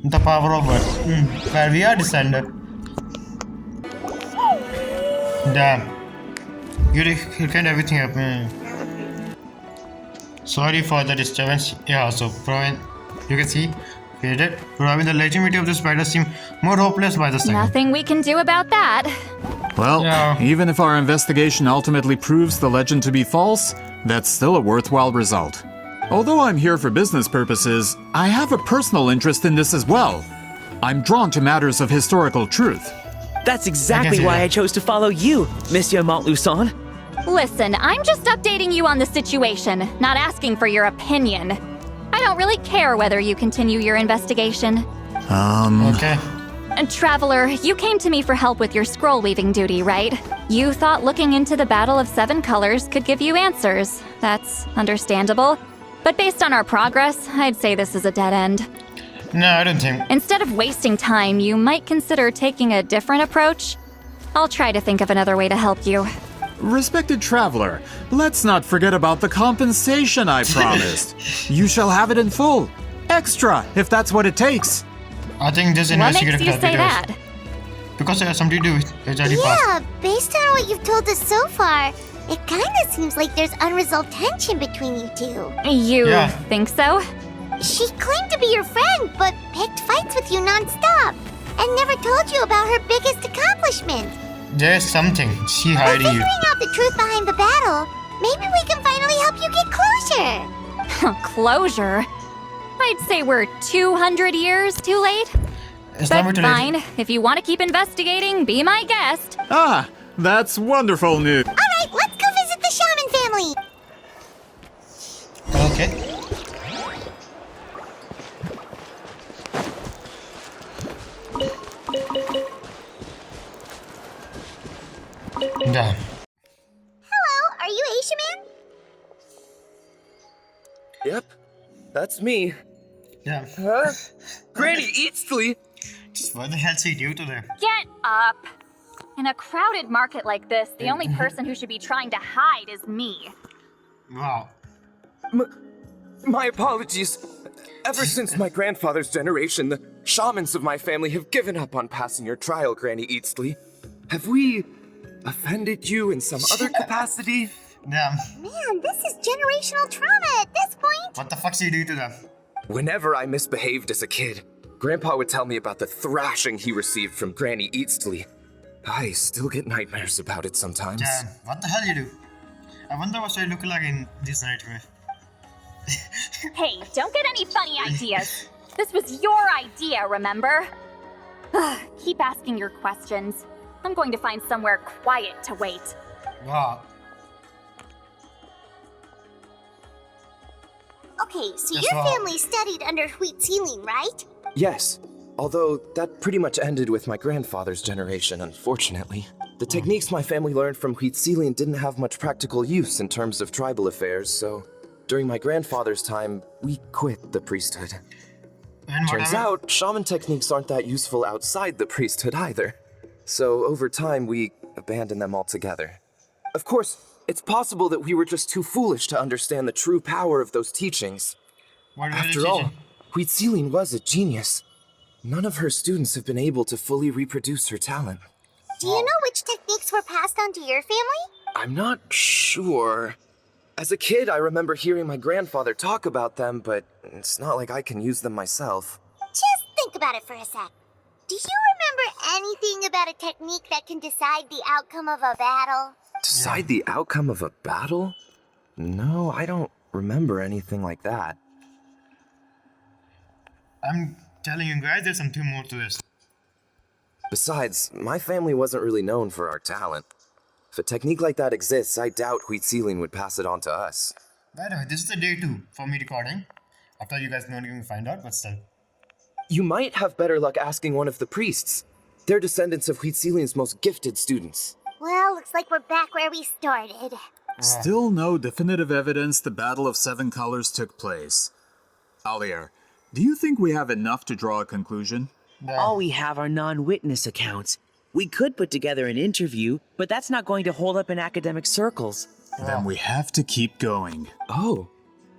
The power of words. Well, we are descended. Damn. You can't everything up. Sorry for the disturbance. Yeah, so you can see created. Proving the legitimacy of this battle seems more hopeless by the second. Nothing we can do about that. Well, even if our investigation ultimately proves the legend to be false, that's still a worthwhile result. Although I'm here for business purposes, I have a personal interest in this as well. I'm drawn to matters of historical truth. That's exactly why I chose to follow you, Monsieur Montluçon. Listen, I'm just updating you on the situation, not asking for your opinion. I don't really care whether you continue your investigation. Okay. Traveler, you came to me for help with your scroll weaving duty, right? You thought looking into the Battle of Seven Colors could give you answers. That's understandable. But based on our progress, I'd say this is a dead end. No, I don't think. Instead of wasting time, you might consider taking a different approach. I'll try to think of another way to help you. Respected traveler, let's not forget about the compensation I promised. You shall have it in full. Extra, if that's what it takes. I think this What makes you say that? Because something to do with HIV past. Yeah, based on what you've told us so far, it kinda seems like there's unresolved tension between you two. You think so? She claimed to be your friend, but picked fights with you non-stop, and never told you about her biggest accomplishment. There's something. She By hiding you. figuring out the truth behind the battle, maybe we can finally help you get closure. Closure? I'd say we're 200 years too late. It's But never too late. fine, if you want to keep investigating, be my guest. Ah, that's wonderful news. Alright, let's go visit the shaman family. Okay. Yeah. Hello, are you Asia Man? Yep, that's me. Yeah. Granny Eatsley! Just what the hell she do to them? Get up! In a crowded market like this, the only person who should be trying to hide is me. Wow. My apologies. Ever since my grandfather's generation, the shamans of my family have given up on passing your trial, Granny Eatsley. Have we offended you in some other capacity? Damn. Man, this is generational trauma at this point. What the fuck she do to them? Whenever I misbehaved as a kid, Grandpa would tell me about the thrashing he received from Granny Eatsley. I still get nightmares about it sometimes. Damn. What the hell you do? I wonder what she look like in this nightmare. Hey, don't get any funny ideas. This was your idea, remember? Keep asking your questions. I'm going to find somewhere quiet to wait. Wow. Okay, so Yes, your well- family studied under Huitzilin, right? Yes, although that pretty much ended with my grandfather's generation, unfortunately. The techniques my family learned from Huitzilin didn't have much practical use in terms of tribal affairs, so during my grandfather's time, we quit the priesthood. Turns out, shaman techniques aren't that useful outside the priesthood either. So over time, we abandoned them altogether. Of course, it's possible that we were just too foolish to understand the true power of those teachings. What After all, Huitzilin was a genius. None of her students have been able to fully reproduce her talent. Do you know which techniques were passed on to your family? I'm not sure. As a kid, I remember hearing my grandfather talk about them, but it's not like I can use them myself. Just think about it for a sec. Do you remember anything about a technique that can decide the outcome of a battle? Decide the outcome of a battle? No, I don't remember anything like that. I'm telling you guys, there's something more to this. Besides, my family wasn't really known for our talent. If a technique like that exists, I doubt Huitzilin would pass it on to us. By the way, this is the day 2 for me recording. After you guys don't even find out, but still. You might have better luck asking one of the priests. They're descendants of Huitzilin's most gifted students. Well, looks like we're back where we started. Still no definitive evidence the Battle of Seven Colors took place. Alier, do you think we have enough to draw a conclusion? All we have are non-witness accounts. We could put together an interview, but that's not going to hold up in academic circles. Then we have to keep going. Oh,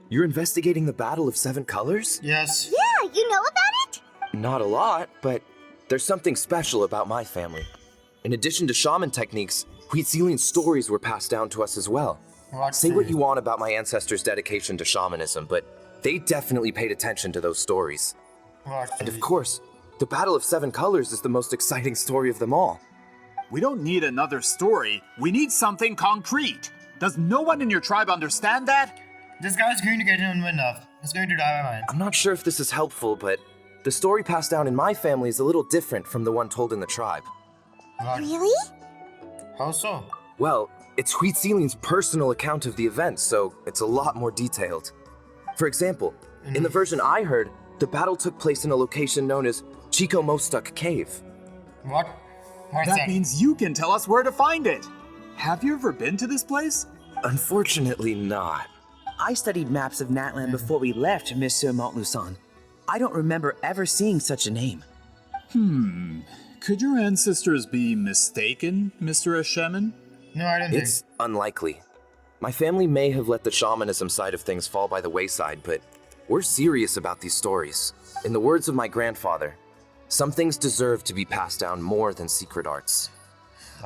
you're investigating the Battle of Seven Colors? Yes. Yeah, you know about it? Not a lot, but there's something special about my family. In addition to shaman techniques, Huitzilin's stories were passed down to us as well. Say what you want about my ancestors' dedication to shamanism, but they definitely paid attention to those stories. And of course, the Battle of Seven Colors is the most exciting story of them all. We don't need another story. We need something concrete. Does no one in your tribe understand that? This guy's going to get in enough. It's going to die by mine. I'm not sure if this is helpful, but the story passed down in my family is a little different from the one told in the tribe. Really? How so? Well, it's Huitzilin's personal account of the event, so it's a lot more detailed. For example, in the version I heard, the battle took place in a location known as Chico Mostuk Cave. What? That means you can tell us where to find it. Have you ever been to this place? Unfortunately not. I studied maps of Natlan before we left, Monsieur Montluçon. I don't remember ever seeing such a name. Could your ancestors be mistaken, Mr. Ashemin? No, I don't think. It's unlikely. My family may have let the shamanism side of things fall by the wayside, but we're serious about these stories. In the words of my grandfather, Some things deserve to be passed down more than secret arts.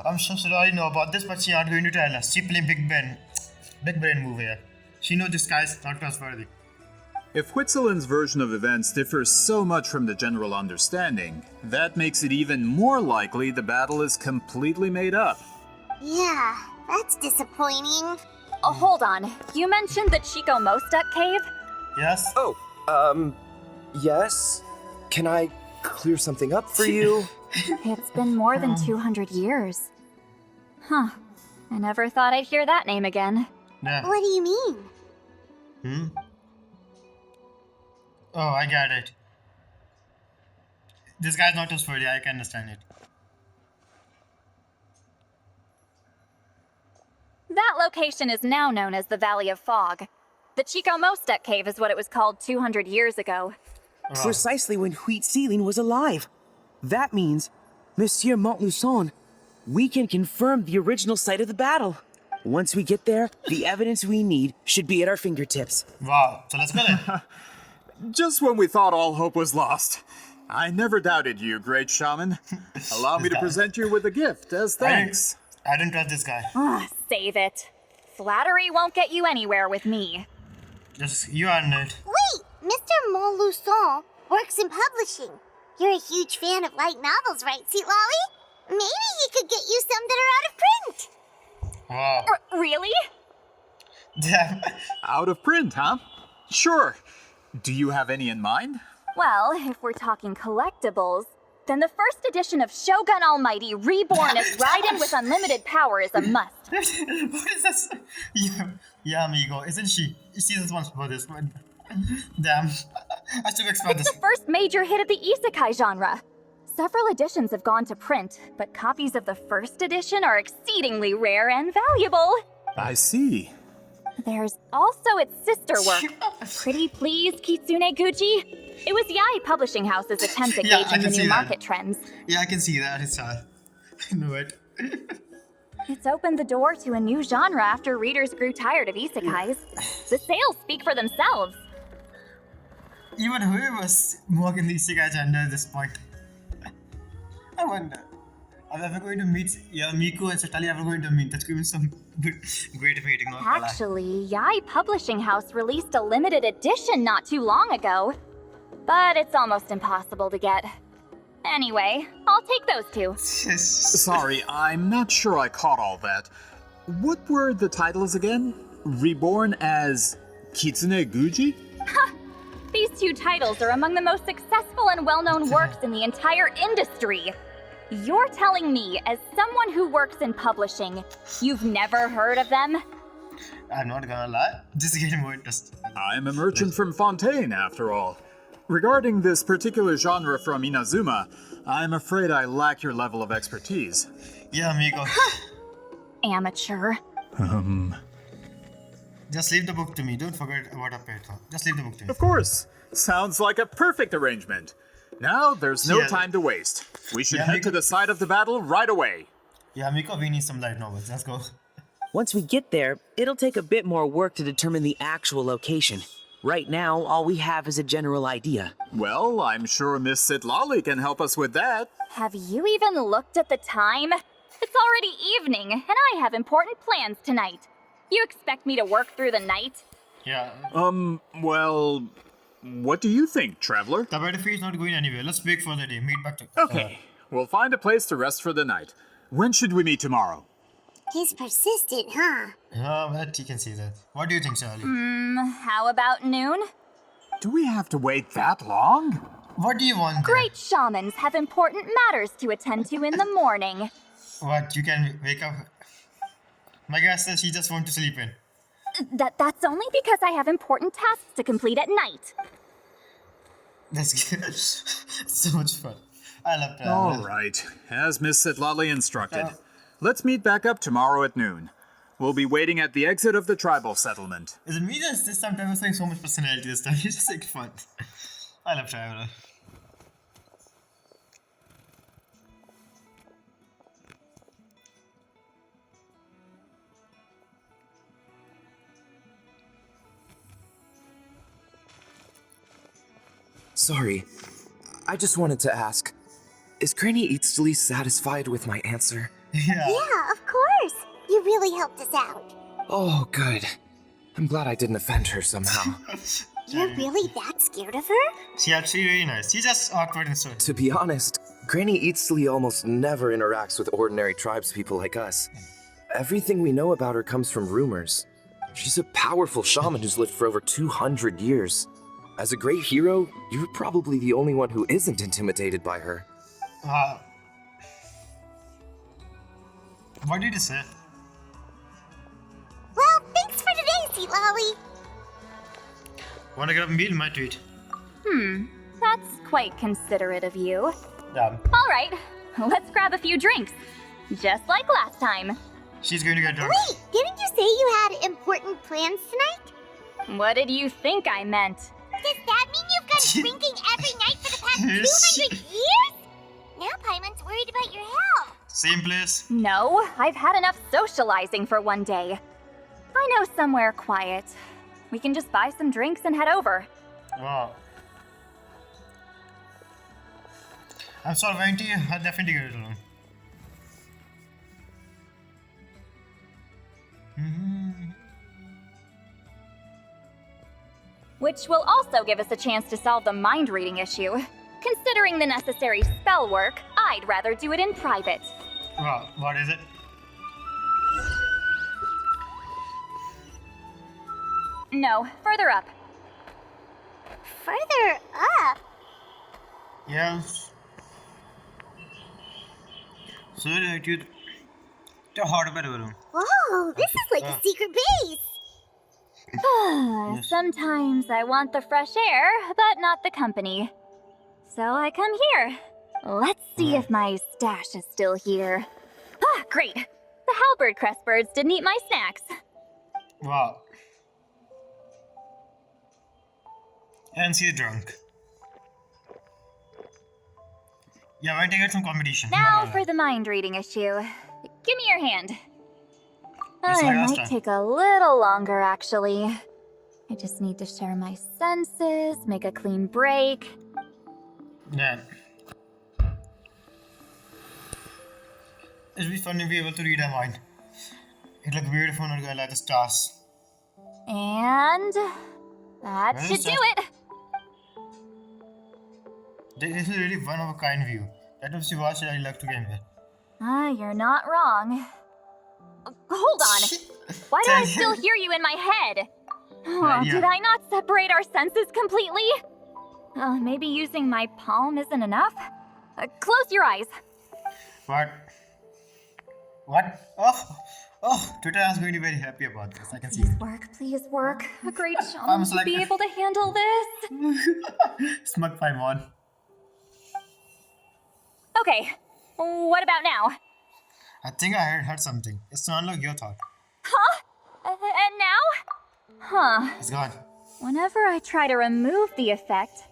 I'm sure she already know about this, but she aren't going to tell us. She play big brain move here. She knows this guy's not trustworthy. If Whitzelin's version of events differs so much from the general understanding, that makes it even more likely the battle is completely made up. Yeah, that's disappointing. Oh, hold on. You mentioned the Chico Mostek cave? Yes? Oh, yes? Can I clear something up for you? It's been more than 200 years. Huh. I never thought I'd hear that name again. Yeah. What do you mean? Oh, I get it. This guy's not trustworthy, I can understand it. That location is now known as the Valley of Fog. The Chico Mostek cave is what it was called 200 years ago. Precisely when Huitziling was alive. That means, Monsieur Montluçon, we can confirm the original site of the battle. Once we get there, the evidence we need should be at our fingertips. Wow, so let's go then. Just when we thought all hope was lost. I never doubted you, great shaman. Allow me to present you with a gift as thanks. I didn't trust this guy. Save it. Flattery won't get you anywhere with me. Just, you earned it. Wait, Mr. Montluçon works in publishing. You're a huge fan of light novels, right, Citlali? Maybe he could get you some that are out of print. Wow. Really? Damn. Out of print, huh? Sure. Do you have any in mind? Well, if we're talking collectibles, then the first edition of Shogun Almighty Reborn as Raiden with unlimited power is a must. What is this? Yeah, amigo. Isn't she? She's responsible for this one. Damn. I should expect this. It's the first major hit of the isekai genre. Several editions have gone to print, but copies of the first edition are exceedingly rare and valuable. I see. There's also its sister work, Pretty Please Kitsune Gucci. It was Yai Publishing House's attempt at gauging the new market trends. Yeah, I can see that. It's I know it. It's opened the door to a new genre after readers grew tired of isekais. The sales speak for themselves. Even whoever's mocking the isekai genre at this point. I wonder. Are we ever going to meet Miku and Citlali ever going to meet? That's going to be some great meeting. Actually, Yai Publishing House released a limited edition not too long ago. But it's almost impossible to get. Anyway, I'll take those two. Sorry, I'm not sure I caught all that. What were the titles again? Reborn as Kitsune Guji? These two titles are among the most successful and well-known works in the entire industry. You're telling me, as someone who works in publishing, you've never heard of them? I'm not gonna lie, just getting more interested. I'm a merchant from Fontaine, after all. Regarding this particular genre from Inazuma, I'm afraid I lack your level of expertise. Yeah, amigo. Amateur. Just leave the book to me. Don't forget about a pet. Just leave the book to me. Of course. Sounds like a perfect arrangement. Now, there's no time to waste. We should head to the site of the battle right away. Yeah, Miko, we need some light novels. Let's go. Once we get there, it'll take a bit more work to determine the actual location. Right now, all we have is a general idea. Well, I'm sure Miss Citlali can help us with that. Have you even looked at the time? It's already evening, and I have important plans tonight. You expect me to work through the night? Yeah. Well, what do you think, traveler? The battlefield is not going anywhere. Let's break for the day. Meet back to... Okay, we'll find a place to rest for the night. When should we meet tomorrow? He's persistent, huh? Yeah, but you can see that. What do you think, Charlie? How about noon? Do we have to wait that long? What do you want? Great shamans have important matters to attend to in the morning. What, you can wake up? My guess says she just wants to sleep in. That's only because I have important tasks to complete at night. That's good. So much fun. I love that. All right, as Miss Citlali instructed. Let's meet back up tomorrow at noon. We'll be waiting at the exit of the tribal settlement. Is it me that this time I was saying so much personality this time? It's just like fun. I love Traveler. Sorry. I just wanted to ask, is Granny Eatsley satisfied with my answer? Yeah, of course. You really helped us out. Oh, good. I'm glad I didn't offend her somehow. You're really that scared of her? She's actually very nice. She's just awkward and so. To be honest, Granny Eatsley almost never interacts with ordinary tribespeople like us. Everything we know about her comes from rumors. She's a powerful shaman who's lived for over 200 years. As a great hero, you're probably the only one who isn't intimidated by her. What did you say? Well, thanks for today, Citlali. Wanna grab a meal? My treat. That's quite considerate of you. Yeah. All right, let's grab a few drinks. Just like last time. She's going to get drunk. Wait, didn't you say you had important plans tonight? What did you think I meant? Does that mean you've gone drinking every night for the past 200 years? Now Paimon's worried about your health. Same place. No, I've had enough socializing for one day. I know somewhere quiet. We can just buy some drinks and head over. Wow. I'm sorry, Venti. I'll definitely get it alone. Which will also give us a chance to solve the mind reading issue. Considering the necessary spell work, I'd rather do it in private. Wow, what is it? No, further up. Further up? Yes. So, you hard about it. Whoa, this is like a secret base. Sometimes I want the fresh air, but not the company. So I come here. Let's see if my stash is still here. Ah, great. The halberd crest birds didn't eat my snacks. Wow. And she's drunk. Yeah, why take it from competition? Now for the mind reading issue. Give me your hand. Just It like last might time. take a little longer, actually. I just need to share my senses, make a clean break. Yeah. It'll be fun to be able to read her mind. It looks beautiful on a girl like the stars. And that Well, should sir. do it. This is really one of a kind view. That was the watch that I love to game with. You're not wrong. Hold on. Why do I still hear you in my head? Yeah. Did I not separate our senses completely? Maybe using my palm isn't enough? Close your eyes. What? Oh, Twitter is going to be very happy about this. I can see it. Please work. A great I'm shaman just to like- be able to handle this. Smug Paimon. Okay, what about now? I think I heard something. It sounded like your thought. Huh? And now? Huh. It's gone. Whenever I try to remove the effect,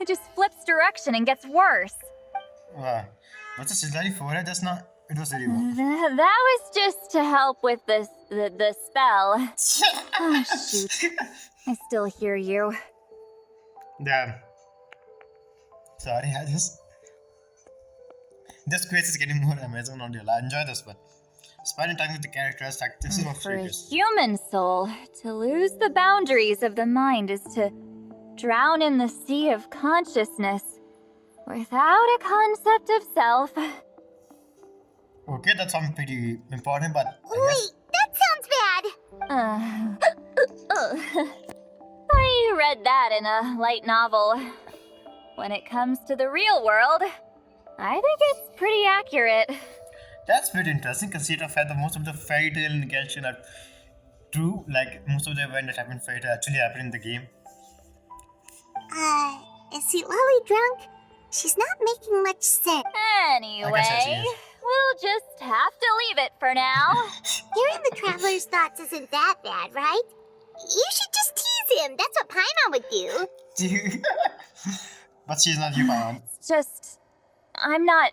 it just flips direction and gets worse. What's the Citlali forehead? That's not. It was really well. That was just to help with the spell. Oh, shoot. I still hear you. Damn. Sorry, I just. This quiz is getting more amazing on your life. Enjoy this one. Spending time with the characters, like this is what For a serious. human soul, to lose the boundaries of the mind is to drown in the sea of consciousness without a concept of self. Okay, that sounds pretty important, but Wait, that sounds bad. I read that in a light novel. When it comes to the real world, I think it's pretty accurate. that's pretty interesting. Consider the fact that most of the fairy tale in Genshin are true. Like most of the events that happen in fairy tale actually happen in the game. Is Citlali drunk? She's not making much sense. Anyway, we'll just have to leave it for now. Hearing the traveler's thoughts isn't that bad, right? You should just tease him. That's what Paimon would do. But she's not you, Paimon. It's just, I'm not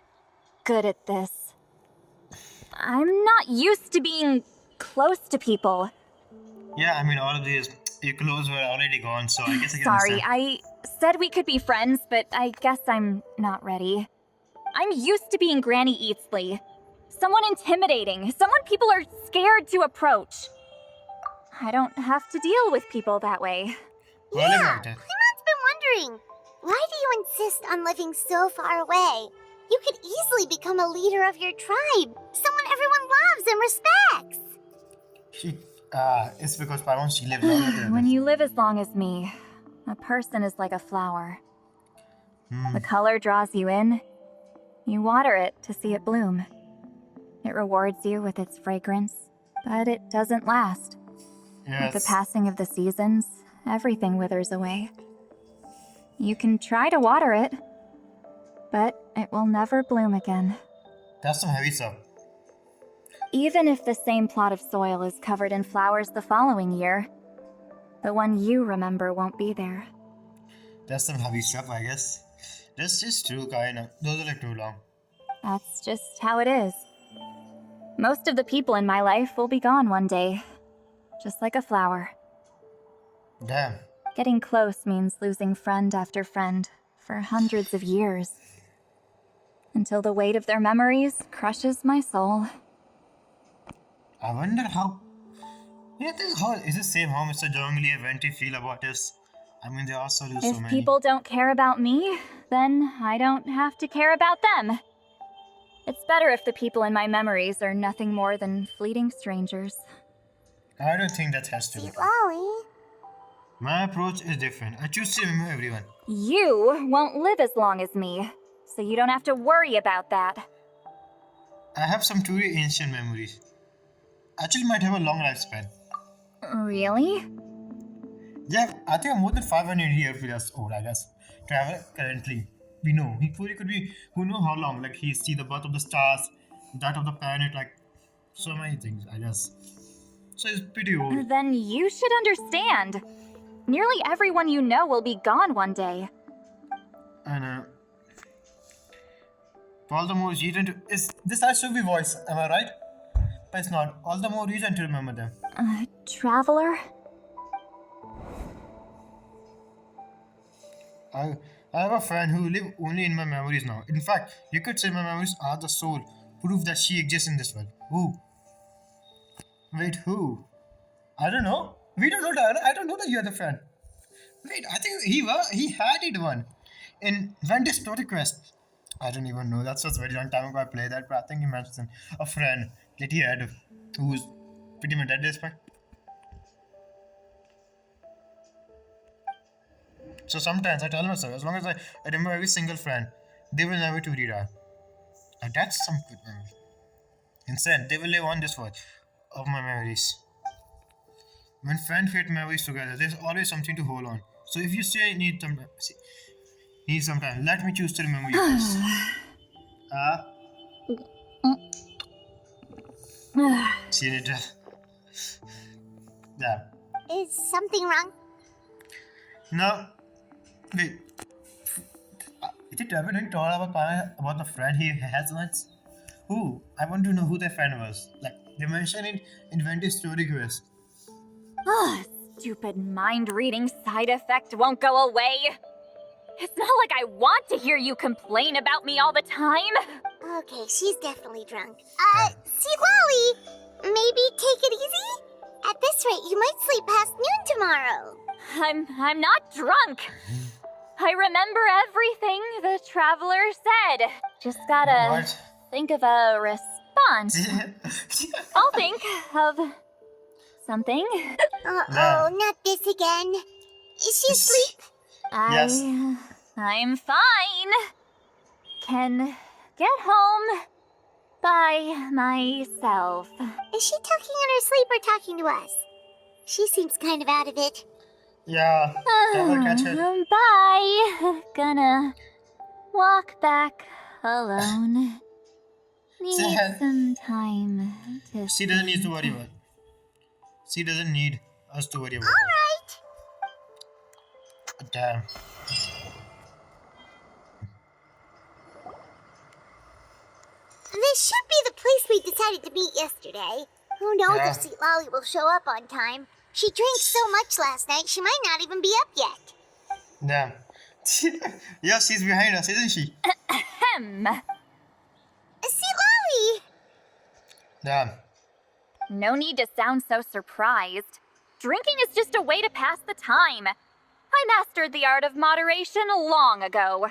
good at this. I'm not used to being close to people. Yeah, I mean, all of these, your clothes were already gone, so I guess I can Sorry, understand. I said we could be friends, but I guess I'm not ready. I'm used to being Granny Eatsley. Someone intimidating, someone people are scared to approach. I don't have to deal with people that way. Yeah, Clement's been wondering, why do you insist on living so far away? You could easily become a leader of your tribe, someone everyone loves and respects. It's because Paron, she lives longer than When you live as long as me, a person is like a flower. The color draws you in. You water it to see it bloom. It rewards you with its fragrance, but it doesn't last. Yes. With the passing of the seasons, everything withers away. You can try to water it, but it will never bloom again. That's some heavy stuff. Even if the same plot of soil is covered in flowers the following year, the one you remember won't be there. That's some heavy stuff, I guess. That's just true, kinda. Those are like too long. That's just how it is. Most of the people in my life will be gone one day, just like a flower. Damn. Getting close means losing friend after friend for hundreds of years. Until the weight of their memories crushes my soul. I wonder how. How is it same how Mr. Jongli and Venti feel about this? I mean, they also do so If many. people don't care about me, then I don't have to care about them. It's better if the people in my memories are nothing more than fleeting strangers. I don't think that has to be. Citlali. My approach is different. I choose to remember everyone. You won't live as long as me, so you don't have to worry about that. I have some truly ancient memories. Actually, might have a long lifespan. Really? Yeah, I think I'm more than 500 years old, I guess. Travel currently. We know. He fully could be, who knows how long. Like, he see the birth of the stars, that of the planet, like, so many things, I guess. So he's pretty old. Then you should understand. Nearly everyone you know will be gone one day. And, all the more reason to. Is this has to be voice, am I right? But it's not. All the more reason to remember them. Traveler? I have a friend who live only in my memories now. In fact, you could say my memories are the soul, proof that she exists in this world. Who? Wait, who? I don't know. We don't know that. I don't know that you are the friend. Wait, I think he had it one in Ventus Story Quest. I don't even know. That's was very long time ago I played that, but I think he mentioned a friend that he had who was pretty much dead this point. So sometimes I tell myself, as long as I remember every single friend, they will never to die. And that's some good memory. Instead, they will live on this world of my memories. When friends fit memories together, there's always something to hold on. So if you say need some time, let me choose to remember you first. See you later. Yeah. Is something wrong? No. Wait. Is it ever talk about the friend he has once? Who? I want to know who their friend was. Like, they mentioned it in Ventus Story Quest. Stupid mind-reading side effect won't go away. It's not like I want to hear you complain about me all the time. Okay, she's definitely drunk. Citlali, maybe take it easy? At this rate, you might sleep past noon tomorrow. I'm not drunk. I remember everything the traveler said. Just gotta think of a response. I'll think of something. Uh-oh, not this again. Is she asleep? Yes. I'm fine. Can get home by myself. Is she talking in her sleep or talking to us? She seems kind of out of it. Yeah, never catch it. Bye. Gonna walk back alone. Need some time to. She doesn't need to worry about. She doesn't need us to worry about. Alright. Damn. This should be the place we decided to meet yesterday. Who knows if Citlali will show up on time? She drank so much last night, she might not even be up yet. Damn. Yeah, she's behind us, isn't she? Ahem. Damn. No need to sound so surprised. Drinking is just a way to pass the time. I mastered the art of moderation long ago.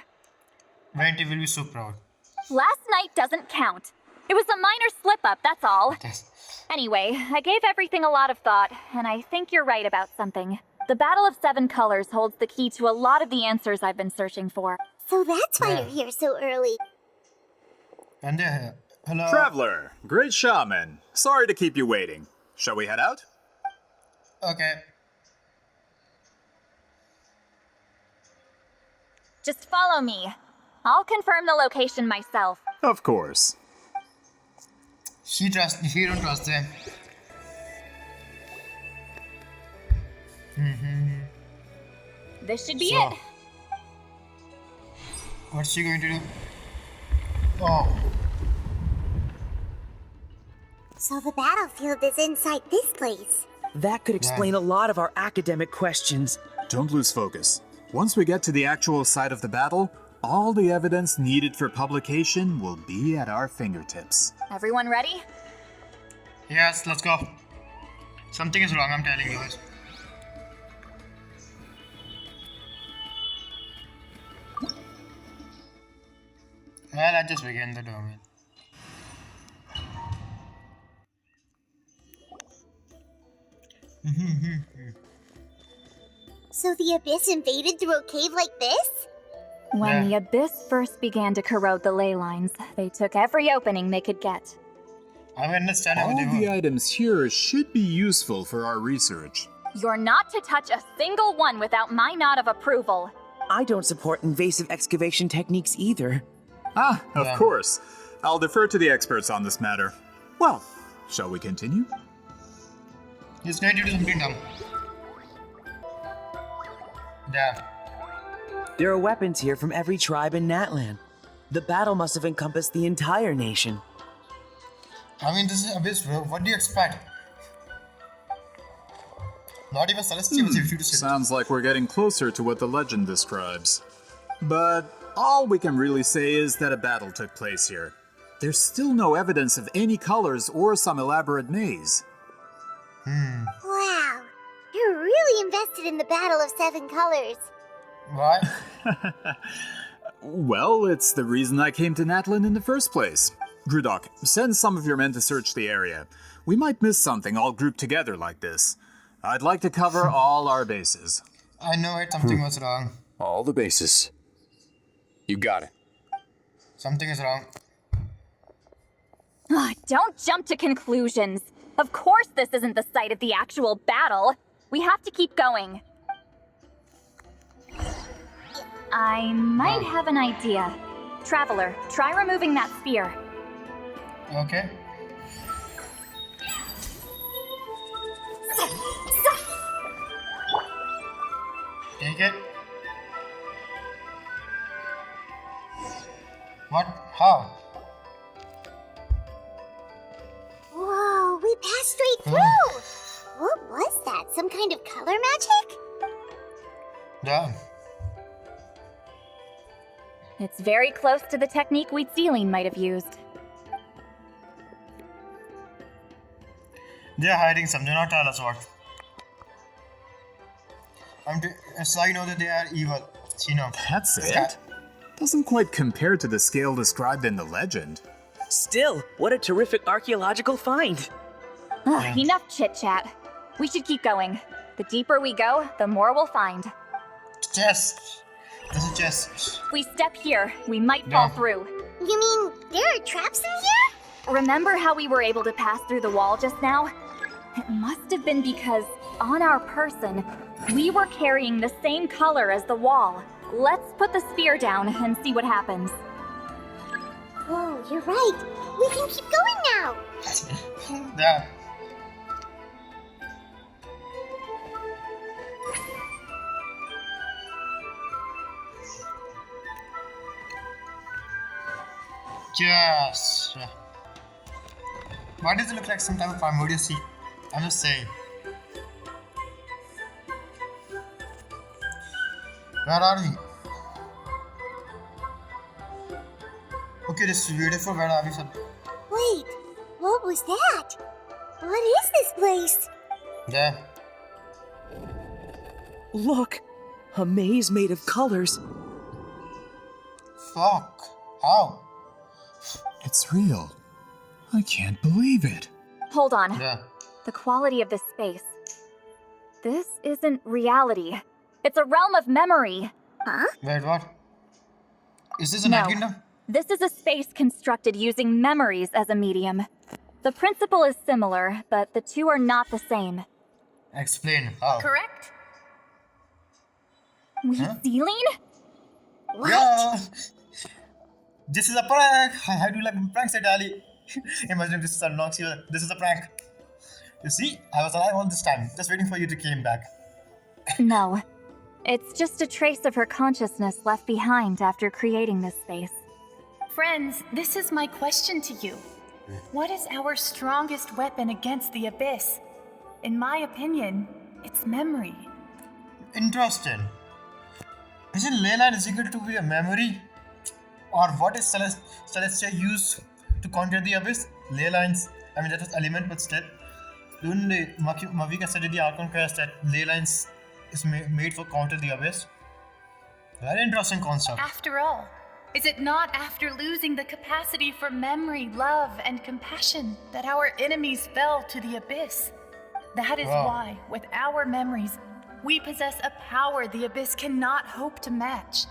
Venti will be so proud. Last night doesn't count. It was a minor slip-up, that's all. Anyway, I gave everything a lot of thought, and I think you're right about something. The Battle of Seven Colors holds the key to a lot of the answers I've been searching for. So that's why you're here so early. And they're here. Hello. Traveler, great shaman. Sorry to keep you waiting. Shall we head out? Okay. Just follow me. I'll confirm the location myself. Of course. He don't trust them. This should be it. What's she going to do? Oh. So the battlefield is inside this place. That could explain a lot of our academic questions. Don't lose focus. Once we get to the actual site of the battle, all the evidence needed for publication will be at our fingertips. Everyone ready? Yes, let's go. Something is wrong, I'm telling you guys. Well, I just began the domain. So the Abyss invaded through a cave like this? When the Abyss first began to corrode the ley lines, they took every opening they could get. I understand all the items here should be useful for our research. You're not to touch a single one without my nod of approval. I don't support invasive excavation techniques either. Ah, of course. I'll defer to the experts on this matter. Well, shall we continue? He's going to do something dumb. Damn. There are weapons here from every tribe in Natlan. The battle must have encompassed the entire nation. I mean, this is Abyss, bro. What do you expect? Not even Celestials if you to sit. Sounds like we're getting closer to what the legend describes. But all we can really say is that a battle took place here. There's still no evidence of any colors or some elaborate maze. Wow. You're really invested in the Battle of Seven Colors. Why? Well, it's the reason I came to Natlan in the first place. Grudok, send some of your men to search the area. We might miss something all grouped together like this. I'd like to cover all our bases. I know it, something was wrong. All the bases. You got it. Something is wrong. Don't jump to conclusions. Of course this isn't the site of the actual battle. We have to keep going. I might have an idea. Traveler, try removing that sphere. Okay. Take it. What? How? Whoa, we passed straight through! What was that? Some kind of color magic? Damn. It's very close to the technique Citlali might have used. They're hiding something, do not tell us what. So I know that they are evil. You know. That's it? Doesn't quite compare to the scale described in the legend. Still, what a terrific archaeological find. Enough chit-chat. We should keep going. The deeper we go, the more we'll find. Chest. This is chest. If we step here, we might fall through. You mean there are traps in here? Remember how we were able to pass through the wall just now? It must have been because, on our person, we were carrying the same color as the wall. Let's put the sphere down and see what happens. Oh, you're right. We can keep going now. Yeah. Yes. Why does it look like some type of primordial sea? I'm just saying. Where are we? Okay, this is beautiful. Where are we? Wait, what was that? What is this place? Yeah. Look, a maze made of colors. Fuck. How? It's real. I can't believe it. Hold on. Yeah. The quality of this space. This isn't reality. It's a realm of memory. Huh? Wait, what? Is this a No. Night Kingdom? This is a space constructed using memories as a medium. The principle is similar, but the two are not the same. Explain how. Correct? Ceiling? What? Yeah. This is a prank. How do you like pranks, Citlali? Imagine if this is a Nox here. This is a prank. You see, I was alive all this time, just waiting for you to came back. No. It's just a trace of her consciousness left behind after creating this space. Friends, this is my question to you. What is our strongest weapon against the Abyss? In my opinion, it's memory. Interesting. Isn't Leyline is equal to be a memory? Or what is Celestia used to counter the Abyss? Leylines, I mean that was element, but still. Don't Mavika said in the Archon quest that Leylines is made for counter the Abyss? Very interesting concept. After all, is it not after losing the capacity for memory, love, and compassion that our enemies fell to the Abyss? That is why, with our memories, we possess a power the Abyss cannot hope to match.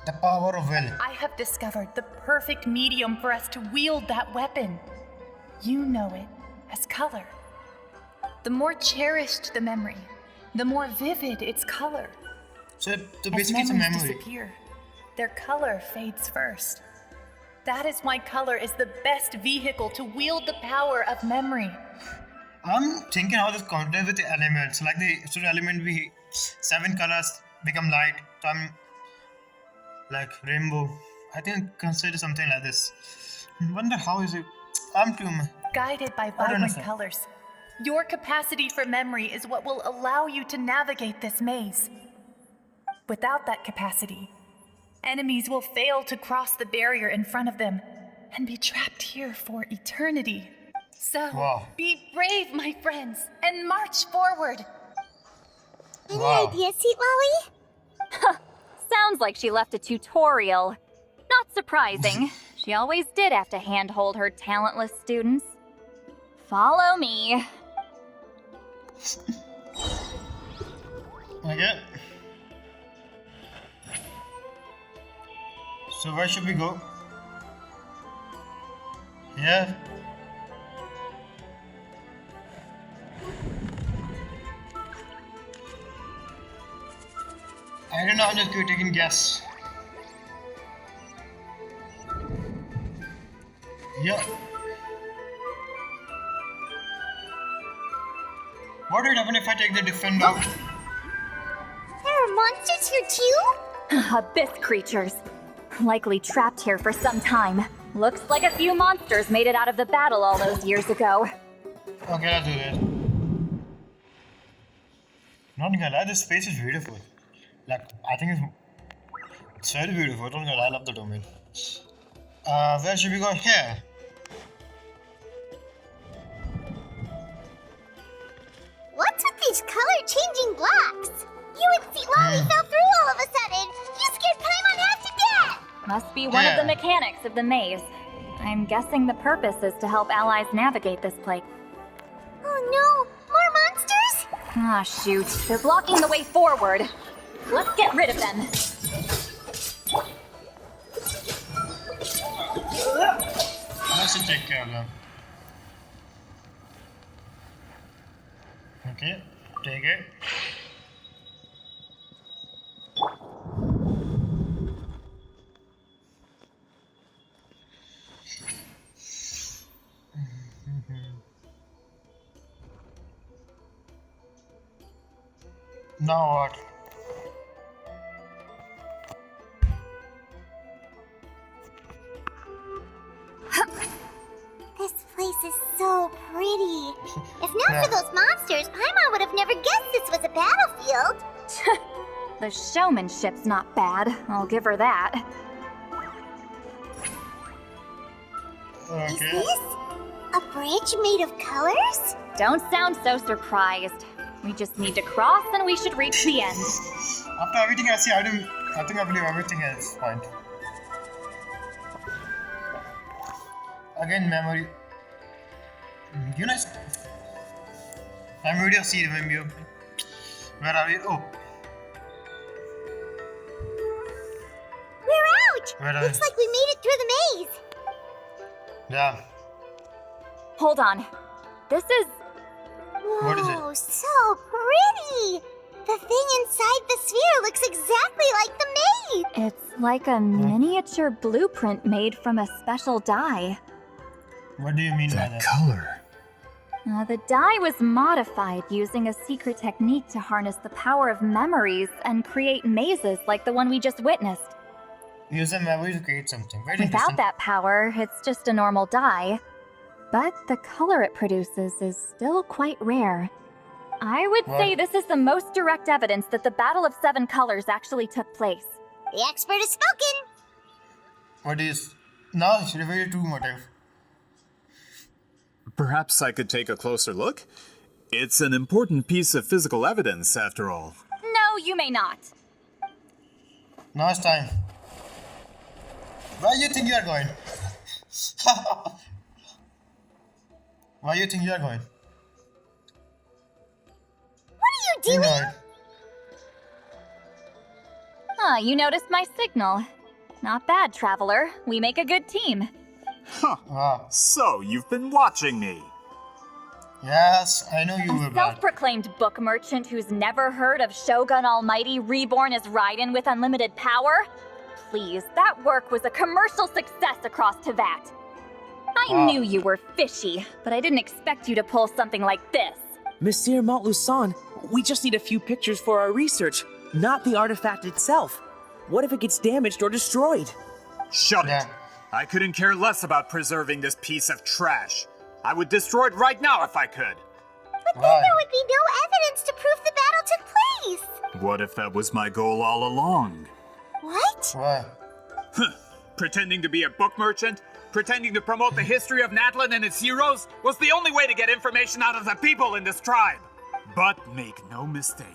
The power of will. I have discovered the perfect medium for us to wield that weapon. You know it as color. The more cherished the memory, the more vivid its color. So As basically it's a memories memory. disappear, their color fades first. That is why color is the best vehicle to wield the power of memory. I'm thinking how this counter with the elements. Like the extra element be 7 colors become light. So I'm like rainbow. I think consider something like this. Wonder how is it? I'm too. Guided by I don't vibrant know. colors, your capacity for memory is what will allow you to navigate this maze. Without that capacity, enemies will fail to cross the barrier in front of them and be trapped here for eternity. So, be brave, my friends, and march forward. Any ideas, Citlali? Sounds like she left a tutorial. Not surprising. She always did have to handhold her talentless students. Follow me. Okay. So where should we go? Here. I don't know, I'm just taking a guess. Yeah. What would happen if I take the defend out? There are monsters here too? Abyss creatures. Likely trapped here for some time. Looks like a few monsters made it out of the battle all those years ago. Okay, let's do that. Not gonna lie, this space is beautiful. Like, I think it's very beautiful. Don't gonna lie, I love the domain. Where should we go? Here. What's with these color-changing blocks? You and Citlali fell through all of a sudden. You scared Paimon half to death. Must be one of the mechanics of the maze. I'm guessing the purpose is to help allies navigate this place. Oh no, more monsters? Ah, shoot. They're blocking the way forward. Let's get rid of them. Let's just take care of them. Okay, take it. Now what? This place is so pretty. If not for those monsters, Paimon would have never guessed this was a battlefield. The showmanship's not bad. I'll give her that. Is this? A bridge made of colors? Don't sound so surprised. We just need to cross and we should reach the end. After everything I see, I think I believe everything is fine. Again, memory. You know, memory of seed when you. Where are we? Oh. We're out! Where are Looks we? like we made it through the maze. Yeah. Hold on. This is... What is it? Whoa, so pretty! The thing inside the sphere looks exactly like the maze! It's like a miniature blueprint made from a special dye. What do you mean by that? Color. The dye was modified using a secret technique to harness the power of memories and create mazes like the one we just witnessed. Use a memory to create something. Very Without interesting. that power, it's just a normal dye. But the color it produces is still quite rare. I would say this is the most direct evidence that the Battle of Seven Colors actually took place. The expert has spoken! What is... Now it's revealed true motive. Perhaps I could take a closer look? It's an important piece of physical evidence, after all. No, you may not. Now it's time. Where do you think you are going? Where do you think you are going? What are you doing? You noticed my signal. Not bad, Traveler. We make a good team. Huh. So, you've been watching me. Yes, I know you were A bad. self-proclaimed book merchant who's never heard of Shogun Almighty reborn as Raiden with unlimited power? Please, that work was a commercial success across Tevat. I knew you were fishy, but I didn't expect you to pull something like this. Monsieur Montluçon, we just need a few pictures for our research, not the artifact itself. What if it gets damaged or destroyed? Shut it! I couldn't care less about preserving this piece of trash. I would destroy it right now if I could. But then there would be no evidence to prove the battle took place! What if that was my goal all along? What? Pretending to be a book merchant, pretending to promote the history of Natlan and its heroes, was the only way to get information out of the people in this tribe. But make no mistake,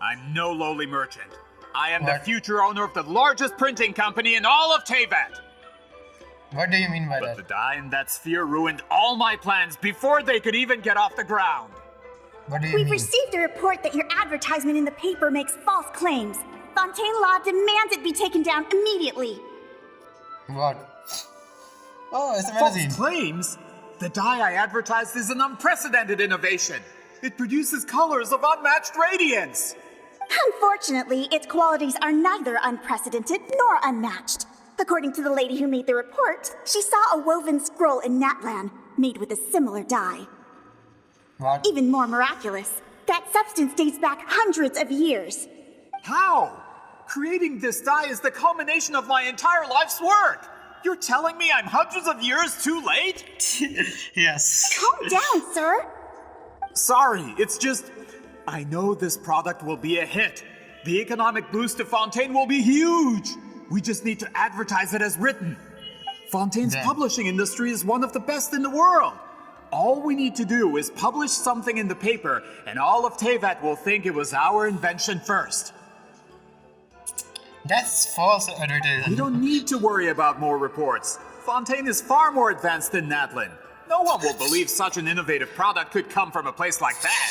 I'm no lowly merchant. I am the future owner of the largest printing company in all of Tevat. What do you mean by that? But the dye in that sphere ruined all my plans before they could even get off the ground. What do you We've mean? received a report that your advertisement in the paper makes false claims. Fontaine Law demands it be taken down immediately. What? Oh, it's a magazine. False claims? The dye I advertised is an unprecedented innovation. It produces colors of unmatched radiance. Unfortunately, its qualities are neither unprecedented nor unmatched. According to the lady who made the report, she saw a woven scroll in Natlan made with a similar dye. What? Even more miraculous, that substance dates back hundreds of years. How? Creating this dye is the culmination of my entire life's work. You're telling me I'm hundreds of years too late? Yes. Calm down, sir. Sorry, it's just... I know this product will be a hit. The economic boost to Fontaine will be huge. We just need to advertise it as written. Fontaine's publishing industry is one of the best in the world. All we need to do is publish something in the paper, and all of Tevat will think it was our invention first. That's false advertising. We don't need to worry about more reports. Fontaine is far more advanced than Natlan. No one will believe such an innovative product could come from a place like that.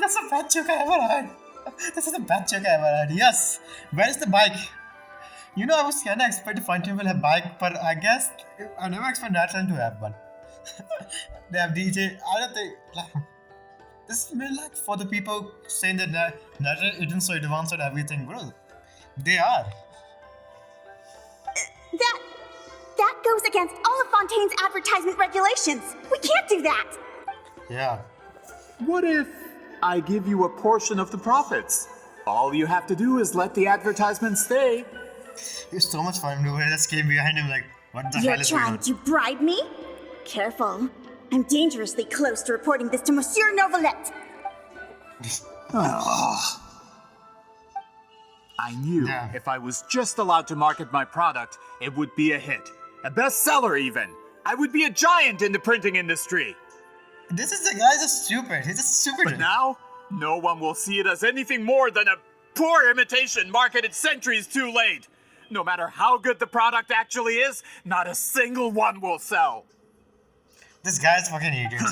That's the best joke I ever heard. This is the best joke I ever heard. Yes. Where is the bike? You know, I was kind of expecting Fontaine will have bike, but I guess I never expect Natlan to have one. They have DJ. I don't think. This is more like for the people saying that Natlan isn't so advanced at everything, bro. They are. That goes against all of Fontaine's advertisement regulations. We can't do that. Yeah. What if I give you a portion of the profits? All you have to do is let the advertisement stay. It's so much fun. I just came behind him like, what the You're hell is going trying on? to bribe me? Careful. I'm dangerously close to reporting this to Monsieur Novelette. I knew if I was just allowed to market my product, it would be a hit. A bestseller even. I would be a giant in the printing industry. This is the guy's just stupid. He's just stupid. But now, no one will see it as anything more than a poor imitation marketed centuries too late. No matter how good the product actually is, not a single one will sell. This guy's fucking idiot.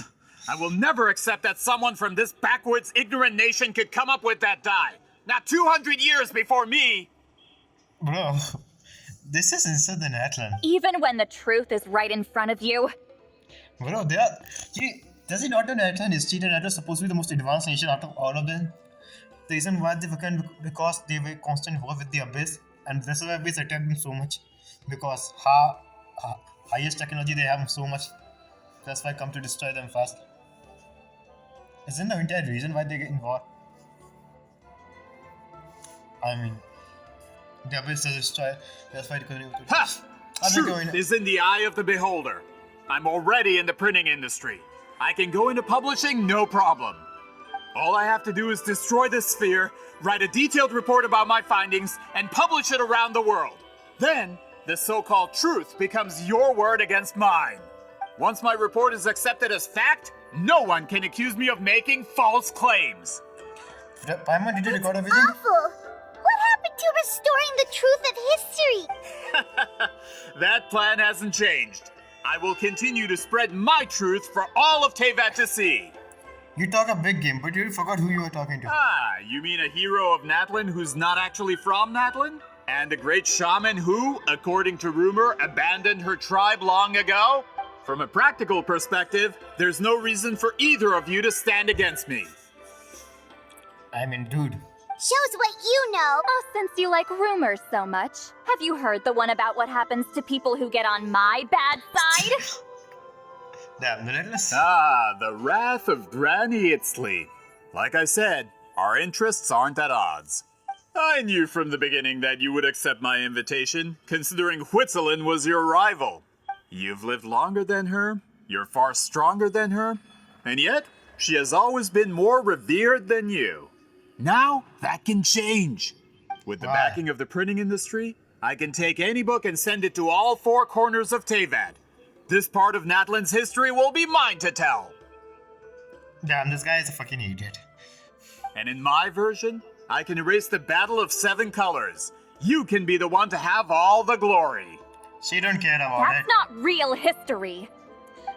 I will never accept that someone from this backwoods, ignorant nation could come up with that dye. Not 200 years before me. Bro, this is inside the Natlan. Even when the truth is right in front of you. Bro, they are. Does it not know Natlan history that Natlan is supposed to be the most advanced nation out of all of them? The reason why they became because they were constant war with the Abyss, and this is why Abyss attacked them so much. Because highest technology they have so much. That's why I come to destroy them fast. Isn't the entire reason why they get in war? I mean, the Abyss is destroyed. That's why they couldn't even do it. Truth is in the eye of the beholder. I'm already in the printing industry. I can go into publishing, no problem. All I have to do is destroy this sphere, write a detailed report about my findings, and publish it around the world. Then, the so-called truth becomes your word against mine. Once my report is accepted as fact, no one can accuse me of making false claims. Paimon, did you record everything? Awful! What happened to restoring the truth of history? That plan hasn't changed. I will continue to spread my truth for all of Teyvat to see. You talk a big game, but you forgot who you were talking to. Ah, you mean a hero of Natlan who's not actually from Natlan? And a great shaman who, according to rumor, abandoned her tribe long ago? From a practical perspective, there's no reason for either of you to stand against me. I mean, dude. Shows what you know. Oh, since you like rumors so much, have you heard the one about what happens to people who get on my bad side? Damn, relentless. Ah, the wrath of Granny Citlali. Like I said, our interests aren't at odds. I knew from the beginning that you would accept my invitation, considering Citlali was your rival. You've lived longer than her, you're far stronger than her, and yet, she has always been more revered than you. Now, that can change. With the backing of the printing industry, I can take any book and send it to all four corners of Teyvat. This part of Natlan's history will be mine to tell. Damn, this guy is a fucking idiot. And in my version, I can erase the Battle of 7 Colors. You can be the one to have all the glory. She don't care about That's not real history.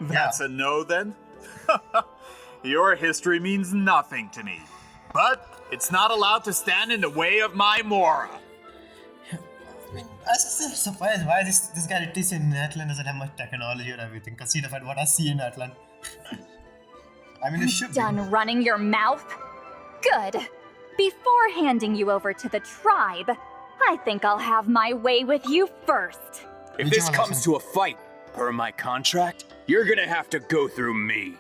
That's a no then? Your history means nothing to me. But it's not allowed to stand in the way of my Mora. I'm still surprised why this guy is in Natlan doesn't have much technology or everything. Consider what I see in Natlan. I mean, it should be. Done running your mouth? Good. Before handing you over to the tribe, I think I'll have my way with you first. If this comes to a fight, per my contract, you're gonna have to go through me.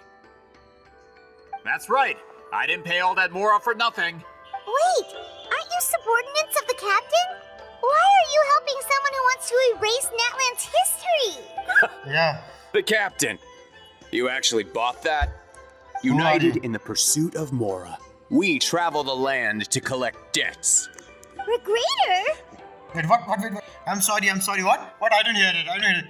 That's right. I didn't pay all that Mora for nothing. Wait, aren't you subordinates of the captain? Why are you helping someone who wants to erase Natlan's history? Yeah. The captain. You actually bought that? United in the pursuit of Mora, we travel the land to collect debts. Regrader? Wait, what? I'm sorry, what? What? I didn't hear it.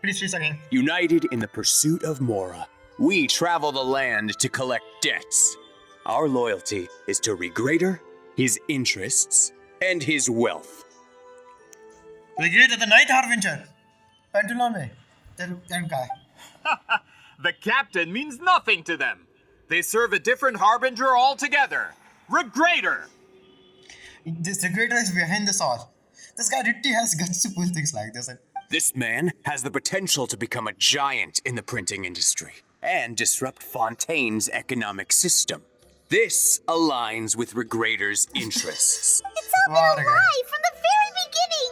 Please again. United in the pursuit of Mora, we travel the land to collect debts. Our loyalty is to Regrader, his interests, and his wealth. Regrader, the Night Harbinger. Pantolone. That guy. The captain means nothing to them. They serve a different harbinger altogether. Regrader. This Regrader is behind this all. This guy really has guts to pull things like this. This man has the potential to become a giant in the printing industry and disrupt Fontaine's economic system. This aligns with Regrader's interests. It's all been a lie from the very beginning.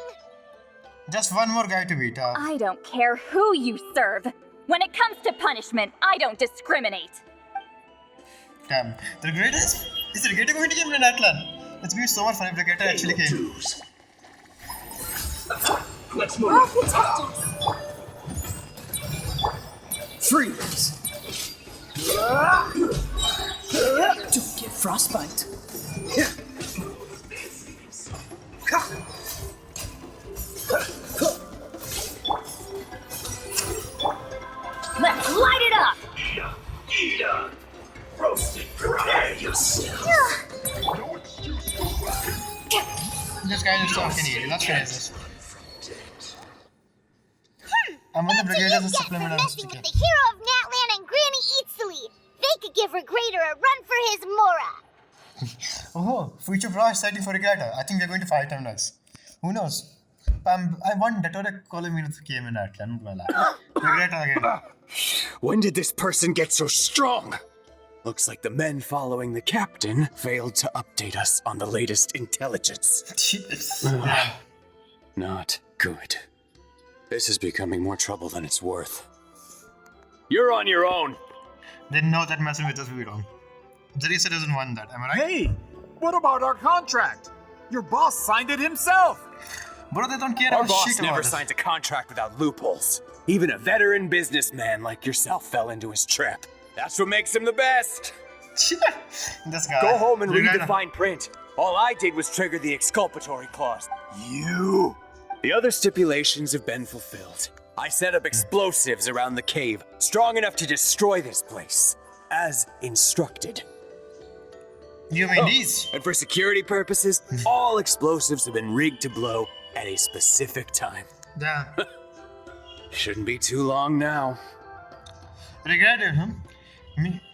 Just one more guy to beat up. I don't care who you serve. When it comes to punishment, I don't discriminate. Damn. The Regrader is the Regrader going to give me an Natlan? It's going to be so much fun if Regrader actually came. Let's move. I'll protect us. Freeze! Don't get frostbite. Roasted, prepare yourself. This guy is talking here. Let's finish this. I'm on the brigade as a supplement. Messing with the hero of Natlan and Granny Citlali. They could give Regrader a run for his Mora. Oh, future Bra is setting for Regatta. I think we're going to fight him next. Who knows? I want that other column to came in at Regatta again. When did this person get so strong? Looks like the men following the captain failed to update us on the latest intelligence. Not good. This is becoming more trouble than it's worth. You're on your own. Didn't know that messing with us would be wrong. Zarisa doesn't want that, am I right? Hey, what about our contract? Your boss signed it himself. Bro, they don't care Our about boss shit never about us. signs a contract without loopholes. Even a veteran businessman like yourself fell into his trap. That's what makes him the best. This guy. Go home and read the Regatta. fine print. All I did was trigger the exculpatory clause. You! The other stipulations have been fulfilled. I set up explosives around the cave, strong enough to destroy this place, as instructed. You mean these? And for security purposes, all explosives have been rigged to blow at a specific time. Yeah. Shouldn't be too long now. Regatta, huh?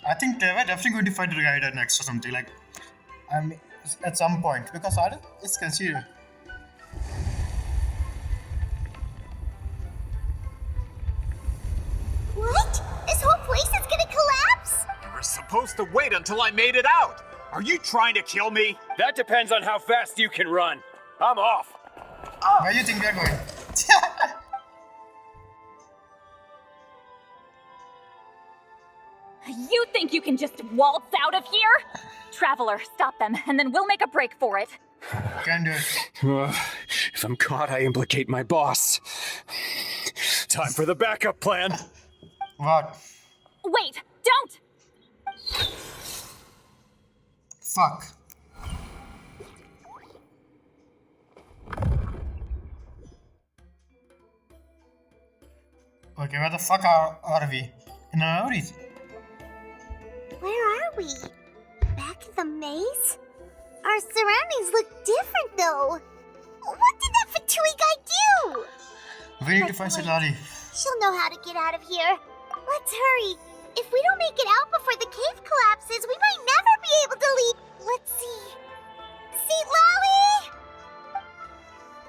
I think they were definitely going to fight Regatta next or something. Like, I mean, at some point. Because it's considered. What? This whole place is gonna collapse? You were supposed to wait until I made it out. Are you trying to kill me? That depends on how fast you can run. I'm off. Where do you think we're going? You think you can just waltz out of here? Traveler, stop them, and then we'll make a break for it. Can do it. If I'm caught, I implicate my boss. Time for the backup plan. What? Wait, don't! Fuck. Okay, where the fuck are we? In a hurry. Where are we? Back at the maze? Our surroundings look different though. What did that Fatui guy do? We need to find Citlali. She'll know how to get out of here. Let's hurry. If we don't make it out before the cave collapses, we might never be able to leave. Let's see. Citlali!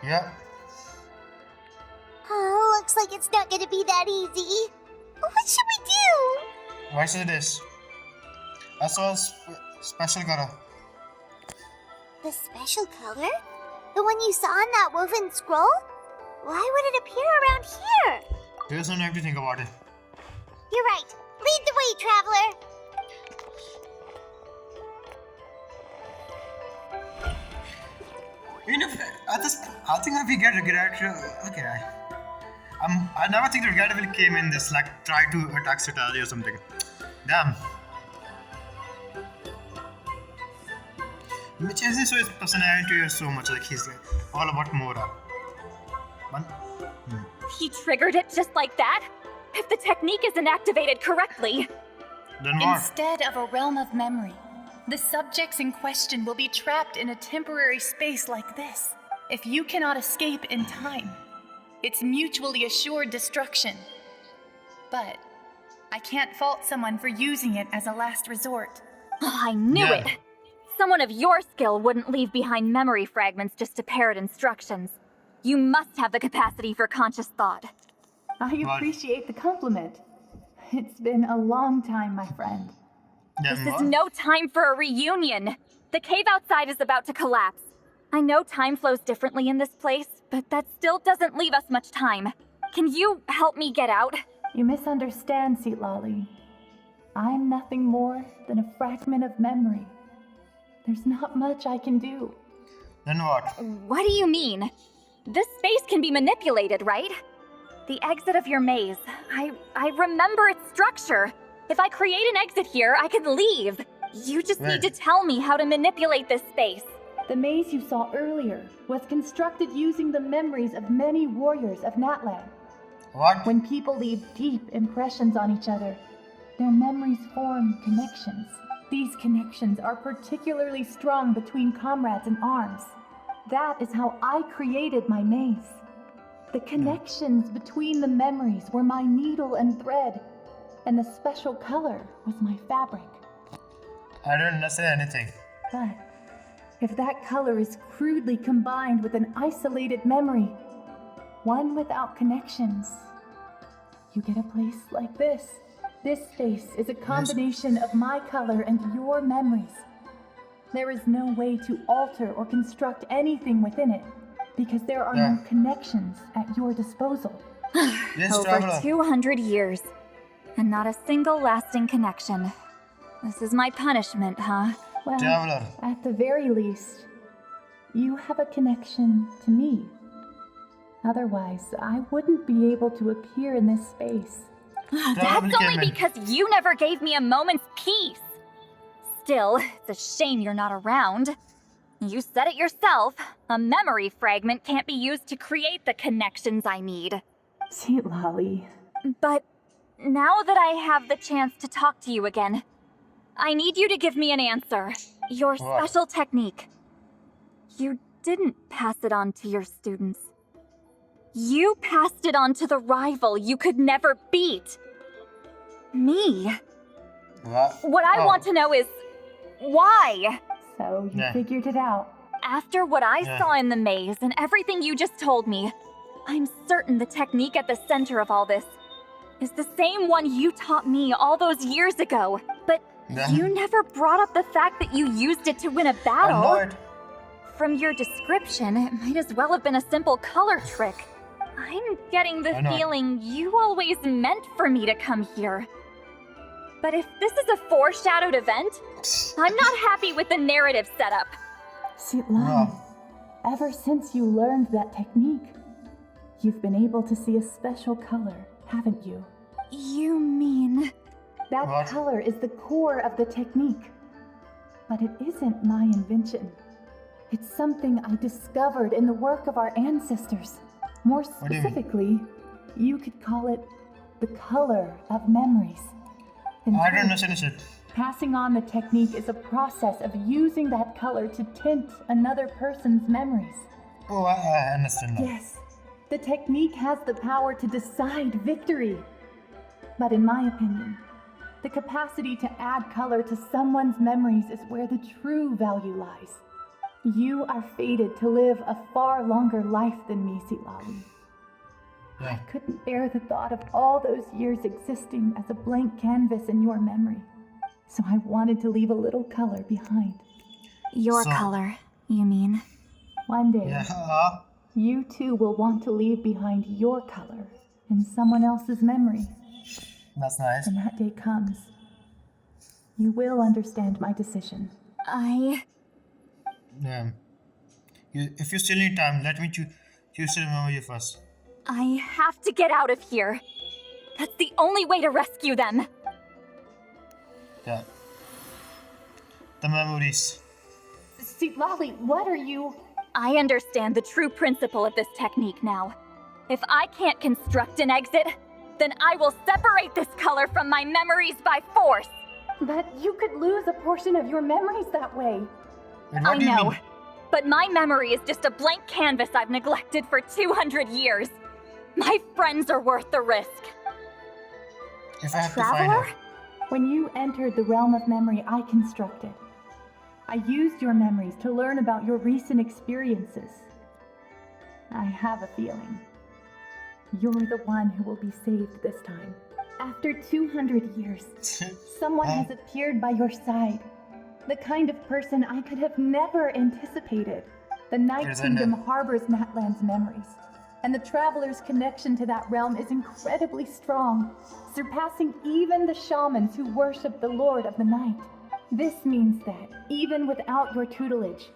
Yeah. Oh, looks like it's not gonna be that easy. What should we do? Why is it this? I saw a special color. The special color? The one you saw in that woven scroll? Why would it appear around here? There's no time to think about it. You're right. Lead the way, traveler. You know, I think if we get Regatta, okay. I never think Regatta will came in this, like, try to attack Citlali or something. Damn. Which is his personality is so much, like, he's like, all about Mora. He triggered it just like that? If the technique isn't activated correctly. Then what? Instead of a realm of memory, the subjects in question will be trapped in a temporary space like this. If you cannot escape in time, it's mutually assured destruction. But I can't fault someone for using it as a last resort. Oh, I knew it! Someone of your skill wouldn't leave behind memory fragments just to parrot instructions. You must have the capacity for conscious thought. I appreciate the compliment. It's been a long time, my friend. This is no time for a reunion. The cave outside is about to collapse. I know time flows differently in this place, but that still doesn't leave us much time. Can you help me get out? You misunderstand, Citlali. I'm nothing more than a fragment of memory. There's not much I can do. Then what? What do you mean? This space can be manipulated, right? The exit of your maze. I remember its structure. If I create an exit here, I can leave. You just need to tell me how to manipulate this space. The maze you saw earlier was constructed using the memories of many warriors of Natlan. What? When people leave deep impressions on each other, their memories form connections. These connections are particularly strong between comrades in arms. That is how I created my maze. The connections between the memories were my needle and thread, and the special color was my fabric. I don't understand anything. But if that color is crudely combined with an isolated memory, one without connections, you get a place like this. This space is a combination of my color and your memories. There is no way to alter or construct anything within it, because there are no connections at your disposal. Over 200 years, and not a single lasting connection. This is my punishment, huh? Well, at the very least, you have a connection to me. Otherwise, I wouldn't be able to appear in this space. That's only because you never gave me a moment's peace. Still, it's a shame you're not around. You said it yourself. A memory fragment can't be used to create the connections I need. Citlali. But now that I have the chance to talk to you again, I need you to give me an answer. Your special technique. You didn't pass it on to your students. You passed it on to the rival you could never beat. Me. What I want to know is, why? So you figured it out. After what I saw in the maze and everything you just told me, I'm certain the technique at the center of all this is the same one you taught me all those years ago. But you never brought up the fact that you used it to win a battle. From your description, it might as well have been a simple color trick. I'm getting the feeling you always meant for me to come here. But if this is a foreshadowed event, I'm not happy with the narrative setup. Citlali, ever since you learned that technique, you've been able to see a special color, haven't you? You mean... That color is the core of the technique. But it isn't my invention. It's something I discovered in the work of our ancestors. More specifically, you could call it the color of memories. I don't understand shit. Passing on the technique is a process of using that color to tint another person's memories. Oh, I understand now. Yes, the technique has the power to decide victory. But in my opinion, the capacity to add color to someone's memories is where the true value lies. You are fated to live a far longer life than me, Citlali. I couldn't bear the thought of all those years existing as a blank canvas in your memory. So I wanted to leave a little color behind. Your color, you mean? One day, you too will want to leave behind your color in someone else's memory. That's nice. When that day comes, you will understand my decision. If you still need time, let me choose to remember you first. I have to get out of here. That's the only way to rescue them. Yeah. The memories. Citlali, what are you... I understand the true principle of this technique now. If I can't construct an exit, then I will separate this color from my memories by force. But you could lose a portion of your memories that way. I know, but my memory is just a blank canvas I've neglected for 200 years. My friends are worth the risk. If I have Traveler? to find her. When you entered the realm of memory I constructed, I used your memories to learn about your recent experiences. I have a feeling you're the one who will be saved this time. After 200 years, someone has appeared by your side. The kind of person I could have never anticipated. The Night Kingdom harbors Natlan's memories, and the Traveler's connection to that realm is incredibly strong, surpassing even the shamans who worship the Lord of the Night. This means that, even without your tutelage,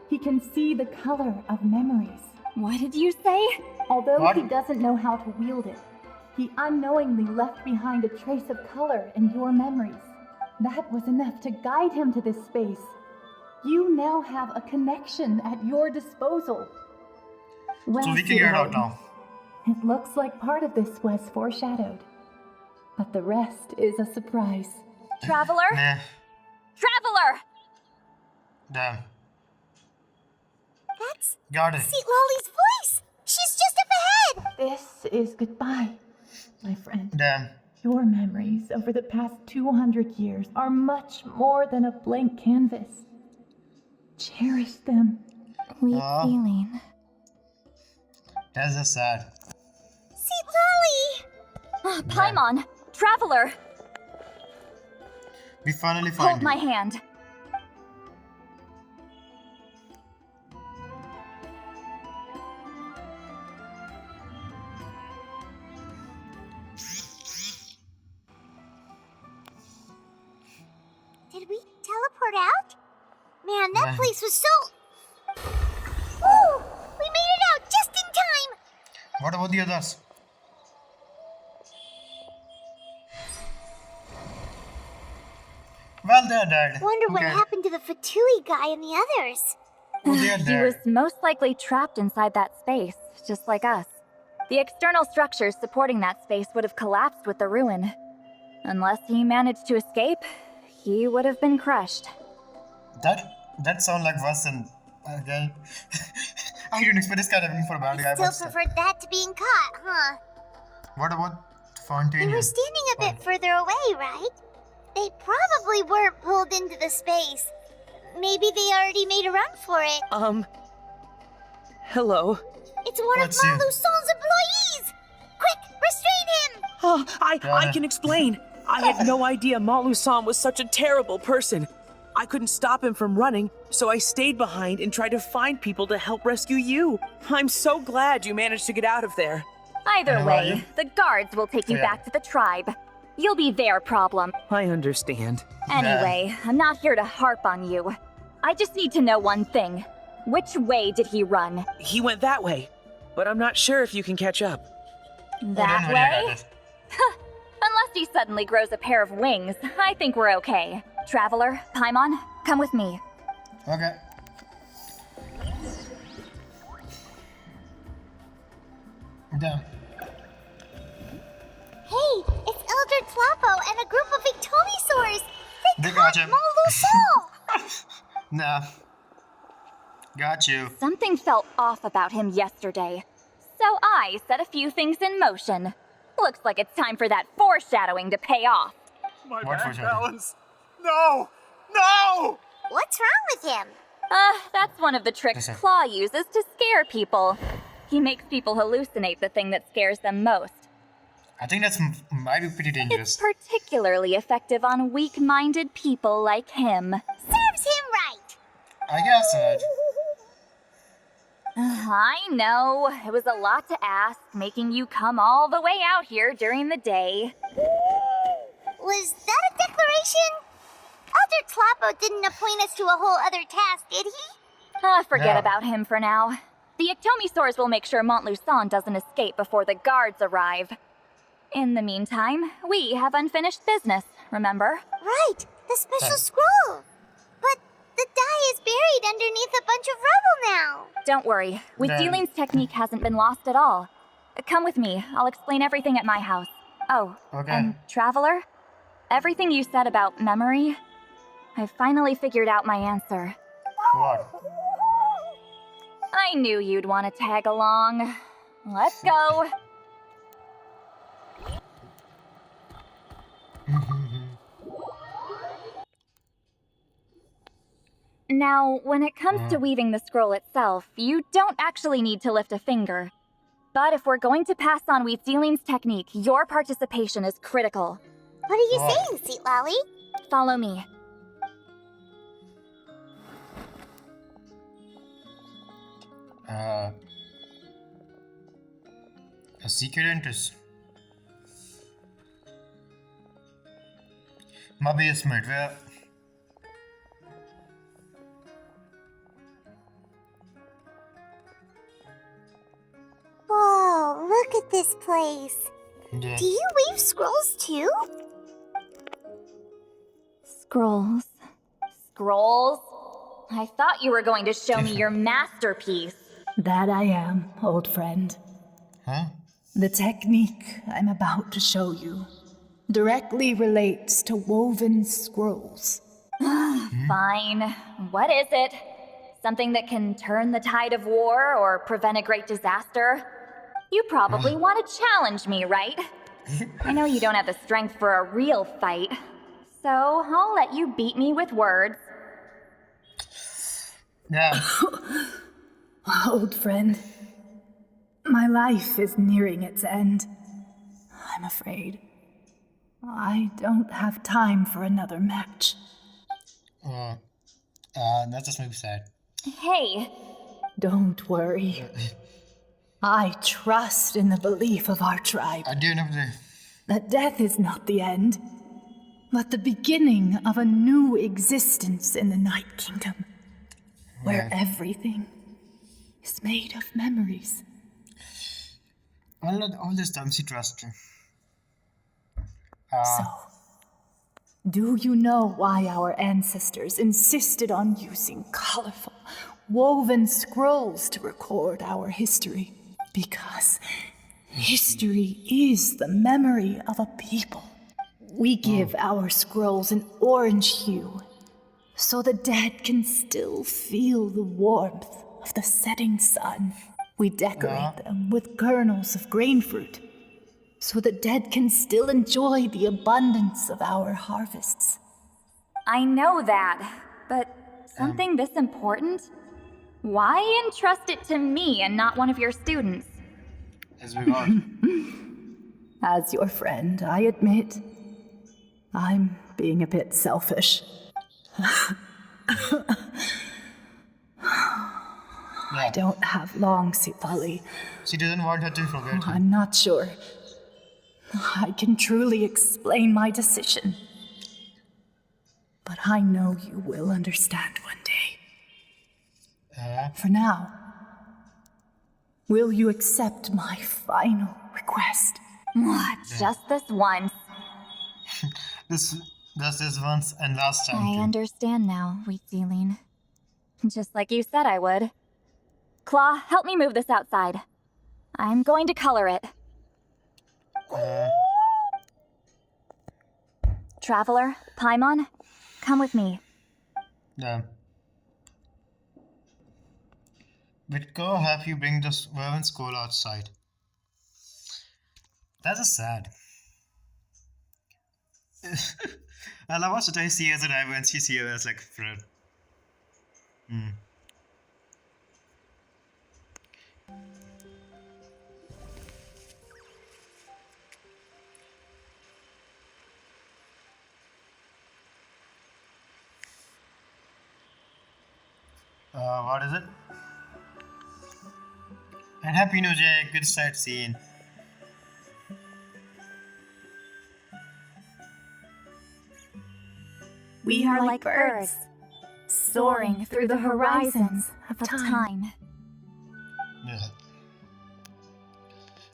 he can see the color of memories. What did you say? Although he doesn't know how to wield it, he unknowingly left behind a trace of color in your memories. That was enough to guide him to this space. You now have a connection at your disposal. Well, so we can get it out now. It looks like part of this was foreshadowed. but the rest is a surprise. Traveler? Nah. Traveler! Damn. That's Got it. Citlali's voice! She's just up ahead! This is goodbye, my friend. Damn. Your memories over the past 200 years are much more than a blank canvas. Cherish them. Weak feeling. That's just sad. Citlali! Paimon! Traveler! We finally find Hold you. my hand. Did we teleport out? Man, that Yeah. place was so... Woo! We made it out just in time! What about the others? Well, they're dead. Wonder what Okay. happened to the Fatui guy and the others. Oh, they're He dead. was most likely trapped inside that space, just like us. The external structures supporting that space would have collapsed with the ruin. Unless he managed to escape, he would have been crushed. That sounds like worse than again. I didn't expect this kind of thing for a bad guy. Still But preferred that to being caught, huh? what about They Fontaine? were standing a bit further away, right? They probably weren't pulled into the space. Maybe they already made a run for it. Hello. It's one Let's of see. Malu Son's employees! Quick, restrain him! Oh, I can explain. I had no idea Malu-san was such a terrible person. I couldn't stop him from running, so I stayed behind and tried to find people to help rescue you. I'm so glad you managed to get out of there. Either way, the guards will take you Yeah. back to the tribe. You'll be their problem. I understand. Anyway, I'm not here to harp on you. I just need to know one thing. Which way did he run? He went that way, but I'm not sure if you can catch up. That way? Unless he suddenly grows a pair of wings, I think we're okay. Traveler, Paimon, come with me. Okay. Damn. Hey, it's Elder Tlapo and a group of Victomisaurs! They got you. Malu Son! Nah. Got you. Something felt off about him yesterday, so I set a few things in motion. Looks like it's time for that foreshadowing to pay off. My What bank for balance. No! No! What's wrong with him? That's one of the tricks Listen. Claw uses to scare people. He makes people hallucinate the thing that scares them most. I think that's might be pretty dangerous. It's particularly effective on weak-minded people like him. Serves him right! I guess that. I know, it was a lot to ask, making you come all the way out here during the day. Was that a declaration? Elder Tlapo didn't appoint us to a whole other task, did he? Forget No. about him for now. The Ectomisaurs will make sure Montluçon doesn't escape before the guards arrive. In the meantime, we have unfinished business, remember? Right, the special scroll. But the die is buried underneath a bunch of rubble now. Don't worry, Wheatzealing's technique hasn't been lost at all. Come with me, I'll explain everything at my house. Oh, Okay. and Traveler? Everything you said about memory, I finally figured out my answer. What? I knew you'd want to tag along. Let's go. Now, when it comes to weaving the scroll itself, you don't actually need to lift a finger. But if we're going to pass on Wheatzealing's technique, your participation is critical. What are you saying, Citlali? Follow me. A secret entrance. My basement, where? Whoa, look at this place. Yeah. Do you weave scrolls too? Scrolls. Scrolls? I thought you were going to show me your masterpiece. That I am, old friend. Huh? The technique I'm about to show you directly relates to woven scrolls. Fine. What is it? Something that can turn the tide of war or prevent a great disaster? You probably want to challenge me, right? I know you don't have the strength for a real fight, so I'll let you beat me with words. Yeah. Old friend, my life is nearing its end. I'm afraid I don't have time for another match. That just makes me sad. Hey. Don't worry. I trust in the belief of our tribe. I do know that death is not the end, but the beginning of a new existence in the Night Kingdom, where everything is made of memories. All this time she trusts you. So, do you know why our ancestors insisted on using colorful, woven scrolls to record our history? Because history is the memory of a people. We give our scrolls an orange hue, so the dead can still feel the warmth of the setting sun. We decorate them with kernels of grain fruit, so the dead can still enjoy the abundance of our harvests. I know that, but something this important? Why entrust it to me and not one of your students? As we are. As your friend, I admit, I'm being a bit selfish. I don't have long, Citlali. She doesn't want her to forget. I'm not sure I can truly explain my decision. But I know you will understand one day. For now, will you accept my final request? What? Just this once. This once and last time. I understand now, Wheat Celine. Just like you said I would. Claw, help me move this outside. I'm going to color it. Traveler, Paimon, come with me. Yeah. But go have you bring this woven scroll outside. That is sad. I love how Citlali sees her as a rival and she sees her as like a friend. What is it? And Happy New Year, good sight scene. We are like birds, soaring through the horizons of time. Yeah.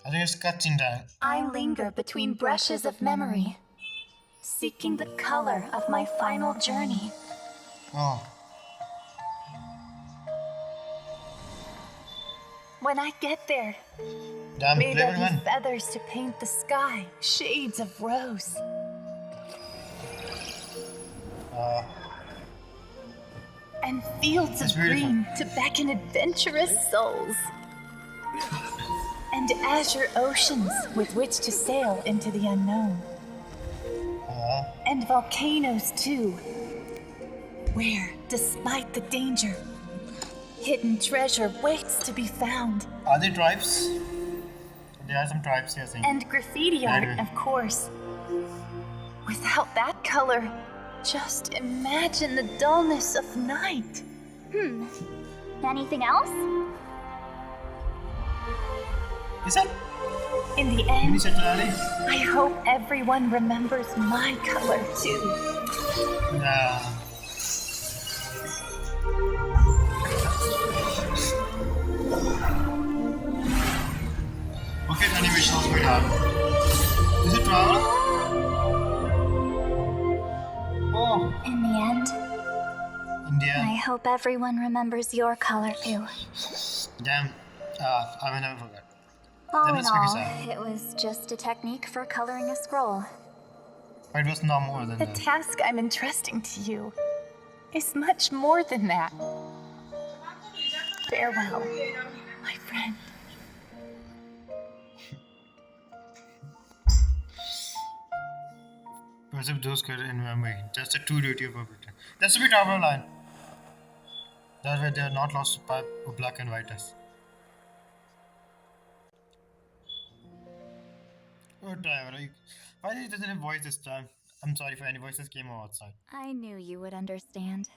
I think it's cutting down. I linger between brushes of memory, seeking the color of my final journey. Oh. When I get there, Damn, may there clever be one. feathers to paint the sky, shades of rose. And fields of green to beckon adventurous souls. And azure oceans with which to sail into the unknown. And volcanoes too, where, despite the danger, hidden treasure waits to be found. Are there tribes? There are some tribes here, I think. And graffiti art, of course. Without that color, just imagine the dullness of night. Anything else? Is that? In the end, Citlali? I hope everyone remembers my color too. Nah. Okay, the animation was good. Is it travel? Oh. In the end, India. I hope everyone remembers your color too. Damn. I will never forget. All Then in let's make it all, sad. it was just a technique for coloring a scroll. But it was no more than The that. task I'm entrusting to you is much more than that. Farewell, my friend. Preserve those colors in memory. That's the true duty of a Britain. That's to be top of line. That way they are not lost by black and whiteness. Oh, driver, why did it doesn't have voice this time? I'm sorry for any voices came outside. I knew you would understand.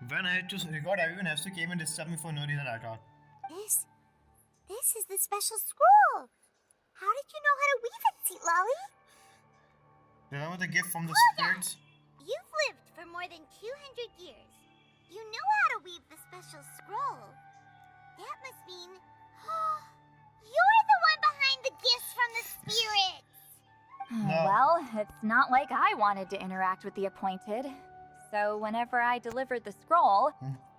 When I had to record, everyone has to came and disturb me for no reason at all. This is the special scroll. How did you know how to weave it, Citlali? Remember the gift from the spirits? You've lived for more than 200 years. You know how to weave the special scroll. That must mean you're the one behind the gifts from the spirits. Well, it's not like I wanted to interact with the appointed. So whenever I delivered the scroll,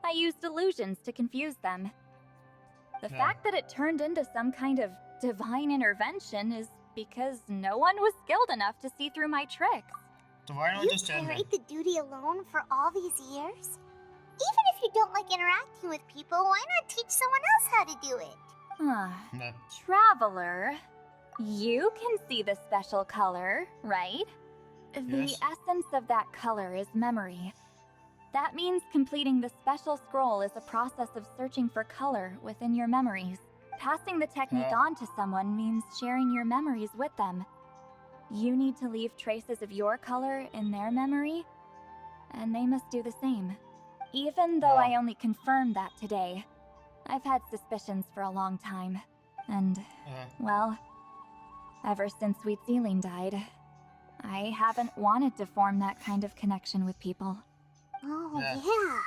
I used illusions to confuse them. The fact that it turned into some kind of divine intervention is because no one was skilled enough to see through my tricks. So why not You just tell them? carried the duty alone for all these years? Even if you don't like interacting with people, why not teach someone else how to do it? Traveler, you can see the special color, right? The Yes. essence of that color is memory. That means completing the special scroll is a process of searching for color within your memories. Passing the technique on to someone means sharing your memories with them. You need to leave traces of your color in their memory, and they must do the same. Even though I only confirmed that today, I've had suspicions for a long time. And, well, ever since Sweet Celine died, I haven't wanted to form that kind of connection with people. Oh, Yeah.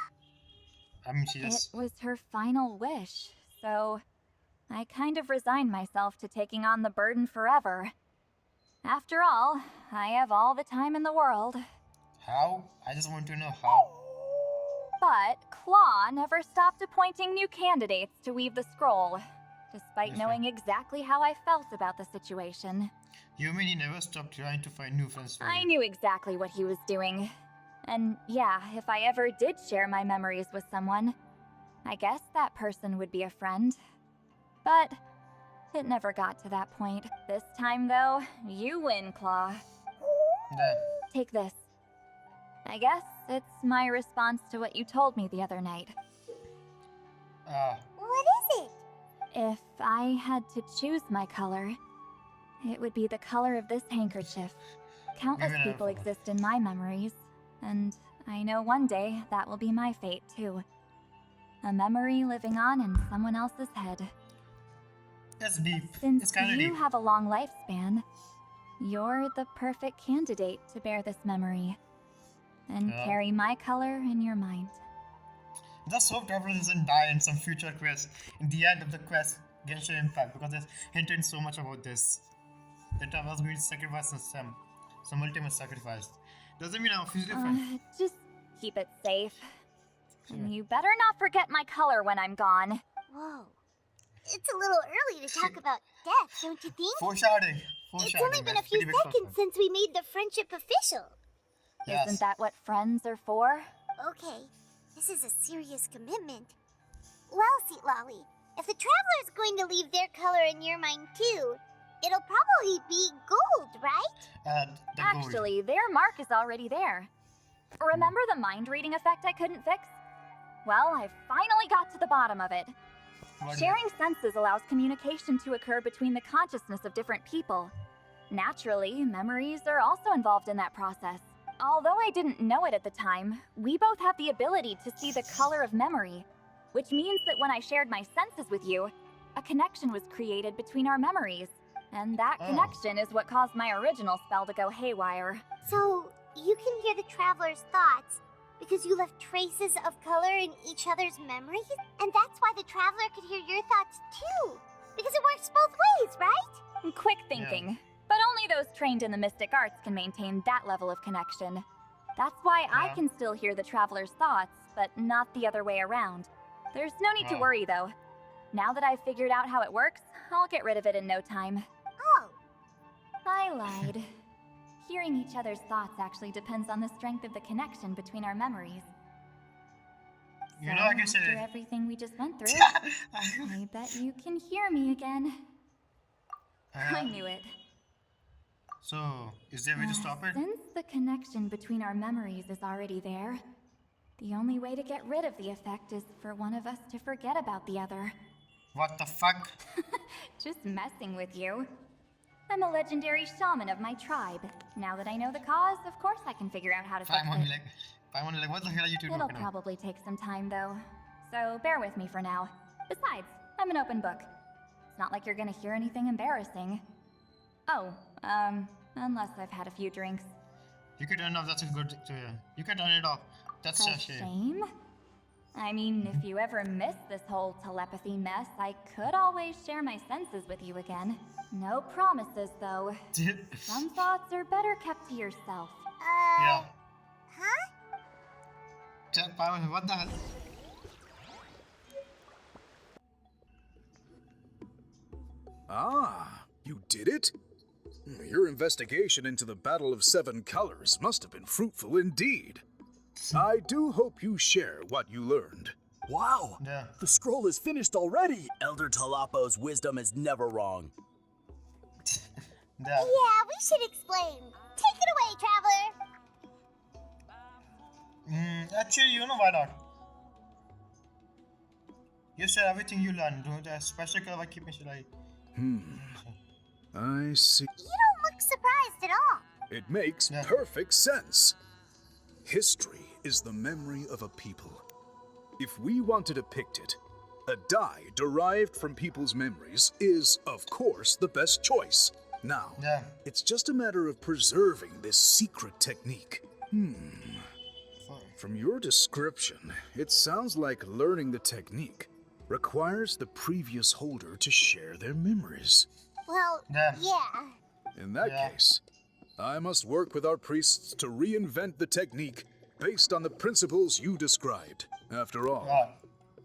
I mean, she It just... was her final wish, so I kind of resigned myself to taking on the burden forever. After all, I have all the time in the world. How? I just want to know how. But Claw never stopped appointing new candidates to weave the scroll, despite knowing exactly how I felt about the situation. You mean he never stopped trying to find new friends for I you? knew exactly what he was doing. And yeah, if I ever did share my memories with someone, I guess that person would be a friend. But it never got to that point. This time, though, you win, Claw. Take this. I guess it's my response to what you told me the other night. What is it? If I had to choose my color, it would be the color of this handkerchief. Countless Maybe not people for- exist in my memories, and I know one day that will be my fate, too. A memory living on in someone else's head. That's deep. Since It's kind of you deep. have a long lifespan, you're the perfect candidate to bear this memory and Yeah. carry my color in your mind. Just hope Traveler doesn't die in some future quest. In the end of the quest, Genshin Impact, because there's hinted so much about this. That Traveler's going to sacrifice some ultimate sacrifice. Doesn't mean I'm physically friend. Just keep it safe. And you better not forget my color when I'm gone. Whoa. It's a little early to talk about death, don't you think? Foreshadowing. It's only been a few seconds since we made the friendship official. Isn't that what friends are for? Okay, this is a serious commitment. Well, Citlali, if the Traveler's going to leave their color in your mind too, it'll probably be gold, right? Actually, their mark is already there. Remember the mind reading effect I couldn't fix? Well, I finally got to the bottom of it. Sharing senses allows communication to occur between the consciousness of different people. Naturally, memories are also involved in that process. Although I didn't know it at the time, we both have the ability to see the color of memory, which means that when I shared my senses with you, a connection was created between our memories. And that connection is what caused my original spell to go haywire. So, you can hear the Traveler's thoughts because you left traces of color in each other's memories? And that's why the Traveler could hear your thoughts too! Because it works both ways, right? Quick thinking. But only those trained in the mystic arts can maintain that level of connection. That's why I can still hear the Traveler's thoughts, but not the other way around. There's no need to worry, though. Now that I've figured out how it works, I'll get rid of it in no time. Oh, I lied. Hearing each other's thoughts actually depends on the strength of the connection between our memories. You know, I can say after everything we just went through, I bet you can hear me again. I knew it. So, is there a way to stop it? Since the connection between our memories is already there, the only way to get rid of the effect is for one of us to forget about the other. What the fuck? Just messing with you. I'm a legendary shaman of my tribe. Now that I know the cause, of course I can figure out how to fix it. What the hell are you two It'll talking about? probably take some time though, so bear with me for now. Besides, I'm an open book. It's not like you're gonna hear anything embarrassing. Oh, unless I've had a few drinks. You could turn it off, that's a good thing to hear. You can turn it off. That's a shame. Shame? I mean, if you ever miss this whole telepathy mess, I could always share my senses with you again. No promises, though. Some thoughts are better kept to yourself. Yeah. Huh? What the hell? Ah, you did it? Your investigation into the Battle of Seven Colors must have been fruitful indeed. I do hope you share what you learned. Wow! Yeah. The scroll is finished already! Elder Talapo's wisdom is never wrong. Yeah, we should explain. Take it away, Traveler. Actually, you know why not? You share everything you learn. Do the special color keep me like. I see. You don't look surprised at all. It makes perfect sense. History is the memory of a people. If we want to depict it, a dye derived from people's memories is, of course, the best choice. Now, it's just a matter of preserving this secret technique. From your description, it sounds like learning the technique requires the previous holder to share their memories. Well, yeah. In that case, I must work with our priests to reinvent the technique based on the principles you described. After all,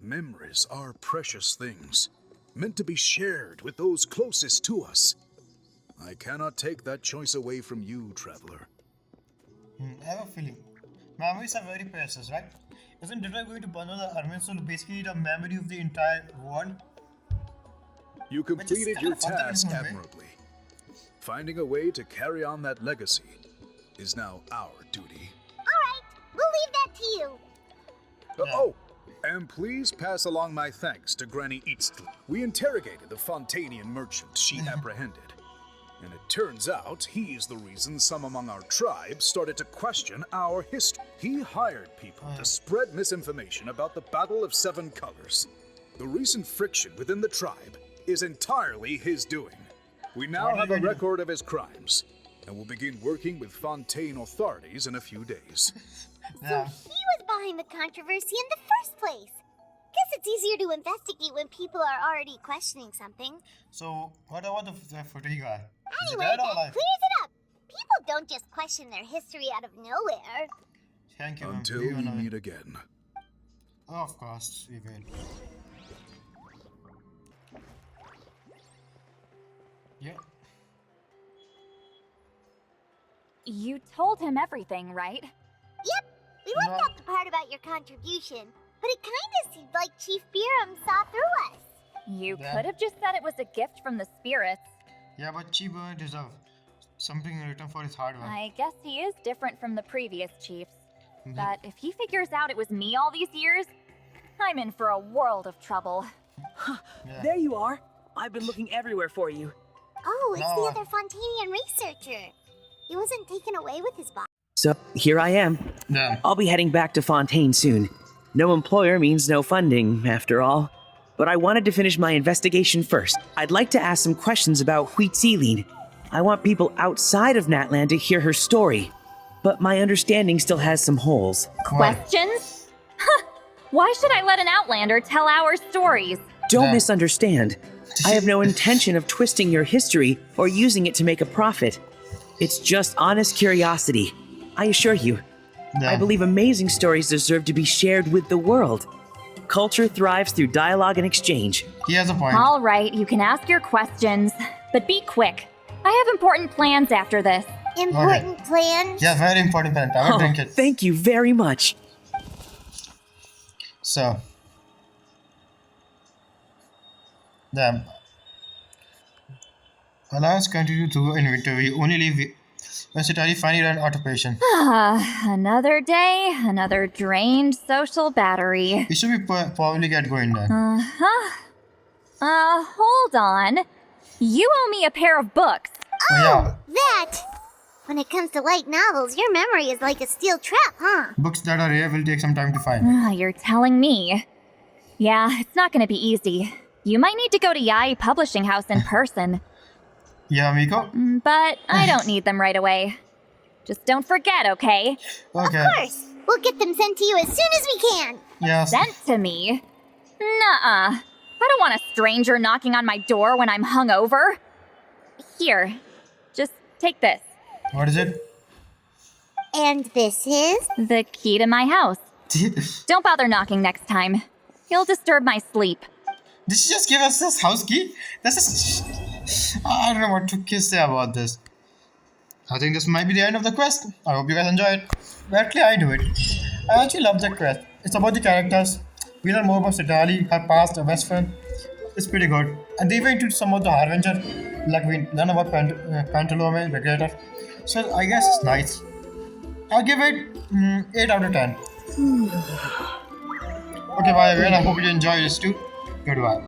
memories are precious things, meant to be shared with those closest to us. I cannot take that choice away from you, Traveler. I have a feeling. Memories are very precious, right? Isn't Hitler going to burn all the army, so basically the memory of the entire world? You completed your task admirably. Finding a way to carry on that legacy is now our duty. Alright, we'll leave that to you. Oh, and please pass along my thanks to Granny Citlali. We interrogated the Fontanian merchant she apprehended. And it turns out he's the reason some among our tribe started to question our history. He hired people to spread misinformation about the Battle of Seven Colors. The recent friction within the tribe is entirely his doing. We now have a record of his crimes, and will begin working with Fontaine authorities in a few days. So he was behind the controversy in the first place. Guess it's easier to investigate when people are already questioning something. So, what about the footy guy? Anyway, that clears it up. People don't just question their history out of nowhere. Thank you. Until we meet again. Oh, of course, we will. Yeah. You told him everything, right? Yep. We left out the part about your contribution, but it kinda seemed like Chief Biram saw through us. You could have just said it was a gift from the spirits. Yeah, but Chief Biram deserves something in return for his hard work. I guess he is different from the previous chiefs. But if he figures out it was me all these years, I'm in for a world of trouble. There you are. I've been looking everywhere for you. Oh, it's the other Fontanian researcher. He wasn't taken away with his body. So, here I am. I'll be heading back to Fontaine soon. No employer means no funding, after all. But I wanted to finish my investigation first. I'd like to ask some questions about Citlali. I want people outside of Natlan to hear her story. But my understanding still has some holes. Questions? Why should I let an Outlander tell our stories? Don't misunderstand. I have no intention of twisting your history or using it to make a profit. It's just honest curiosity. I assure you. I believe amazing stories deserve to be shared with the world. Culture thrives through dialogue and exchange. He has a point. All right, you can ask your questions, but be quick. I have important plans after this. Important plans? Yeah, very important plan. I will drink it. Thank you very much. So, damn. Allow us continue to inventory. We only leave when Citlali finally ran out of patience. Another day, another drained social battery. We should be probably get going then. Hold on. You owe me a pair of books. Oh, that! When it comes to light novels, your memory is like a steel trap, huh? Books that are rare will take some time to find. You're telling me. Yeah, it's not gonna be easy. You might need to go to Yai Publishing House in person. Yeah, Miko? But I don't need them right away. Just don't forget, okay? Okay. Of course! We'll get them sent to you as soon as we can! Yes. Sent to me? Nuh-uh. I don't want a stranger knocking on my door when I'm hungover. Here, just take this. What is it? And this is? The key to my house. Don't bother knocking next time. You'll disturb my sleep. Did she just give us this house key? This is... I don't know what to say about this. I think this might be the end of the quest. I hope you guys enjoy it. Actually, I do it. I actually love the quest. It's about the characters. We learn more about Citlali, her past, her best friend. It's pretty good. And they went into some of the adventure. Like we learn about Pantalome, Regulator. So I guess it's nice. I'll give it 8 out of 10. Okay, bye everyone. I hope you enjoy this too. Goodbye.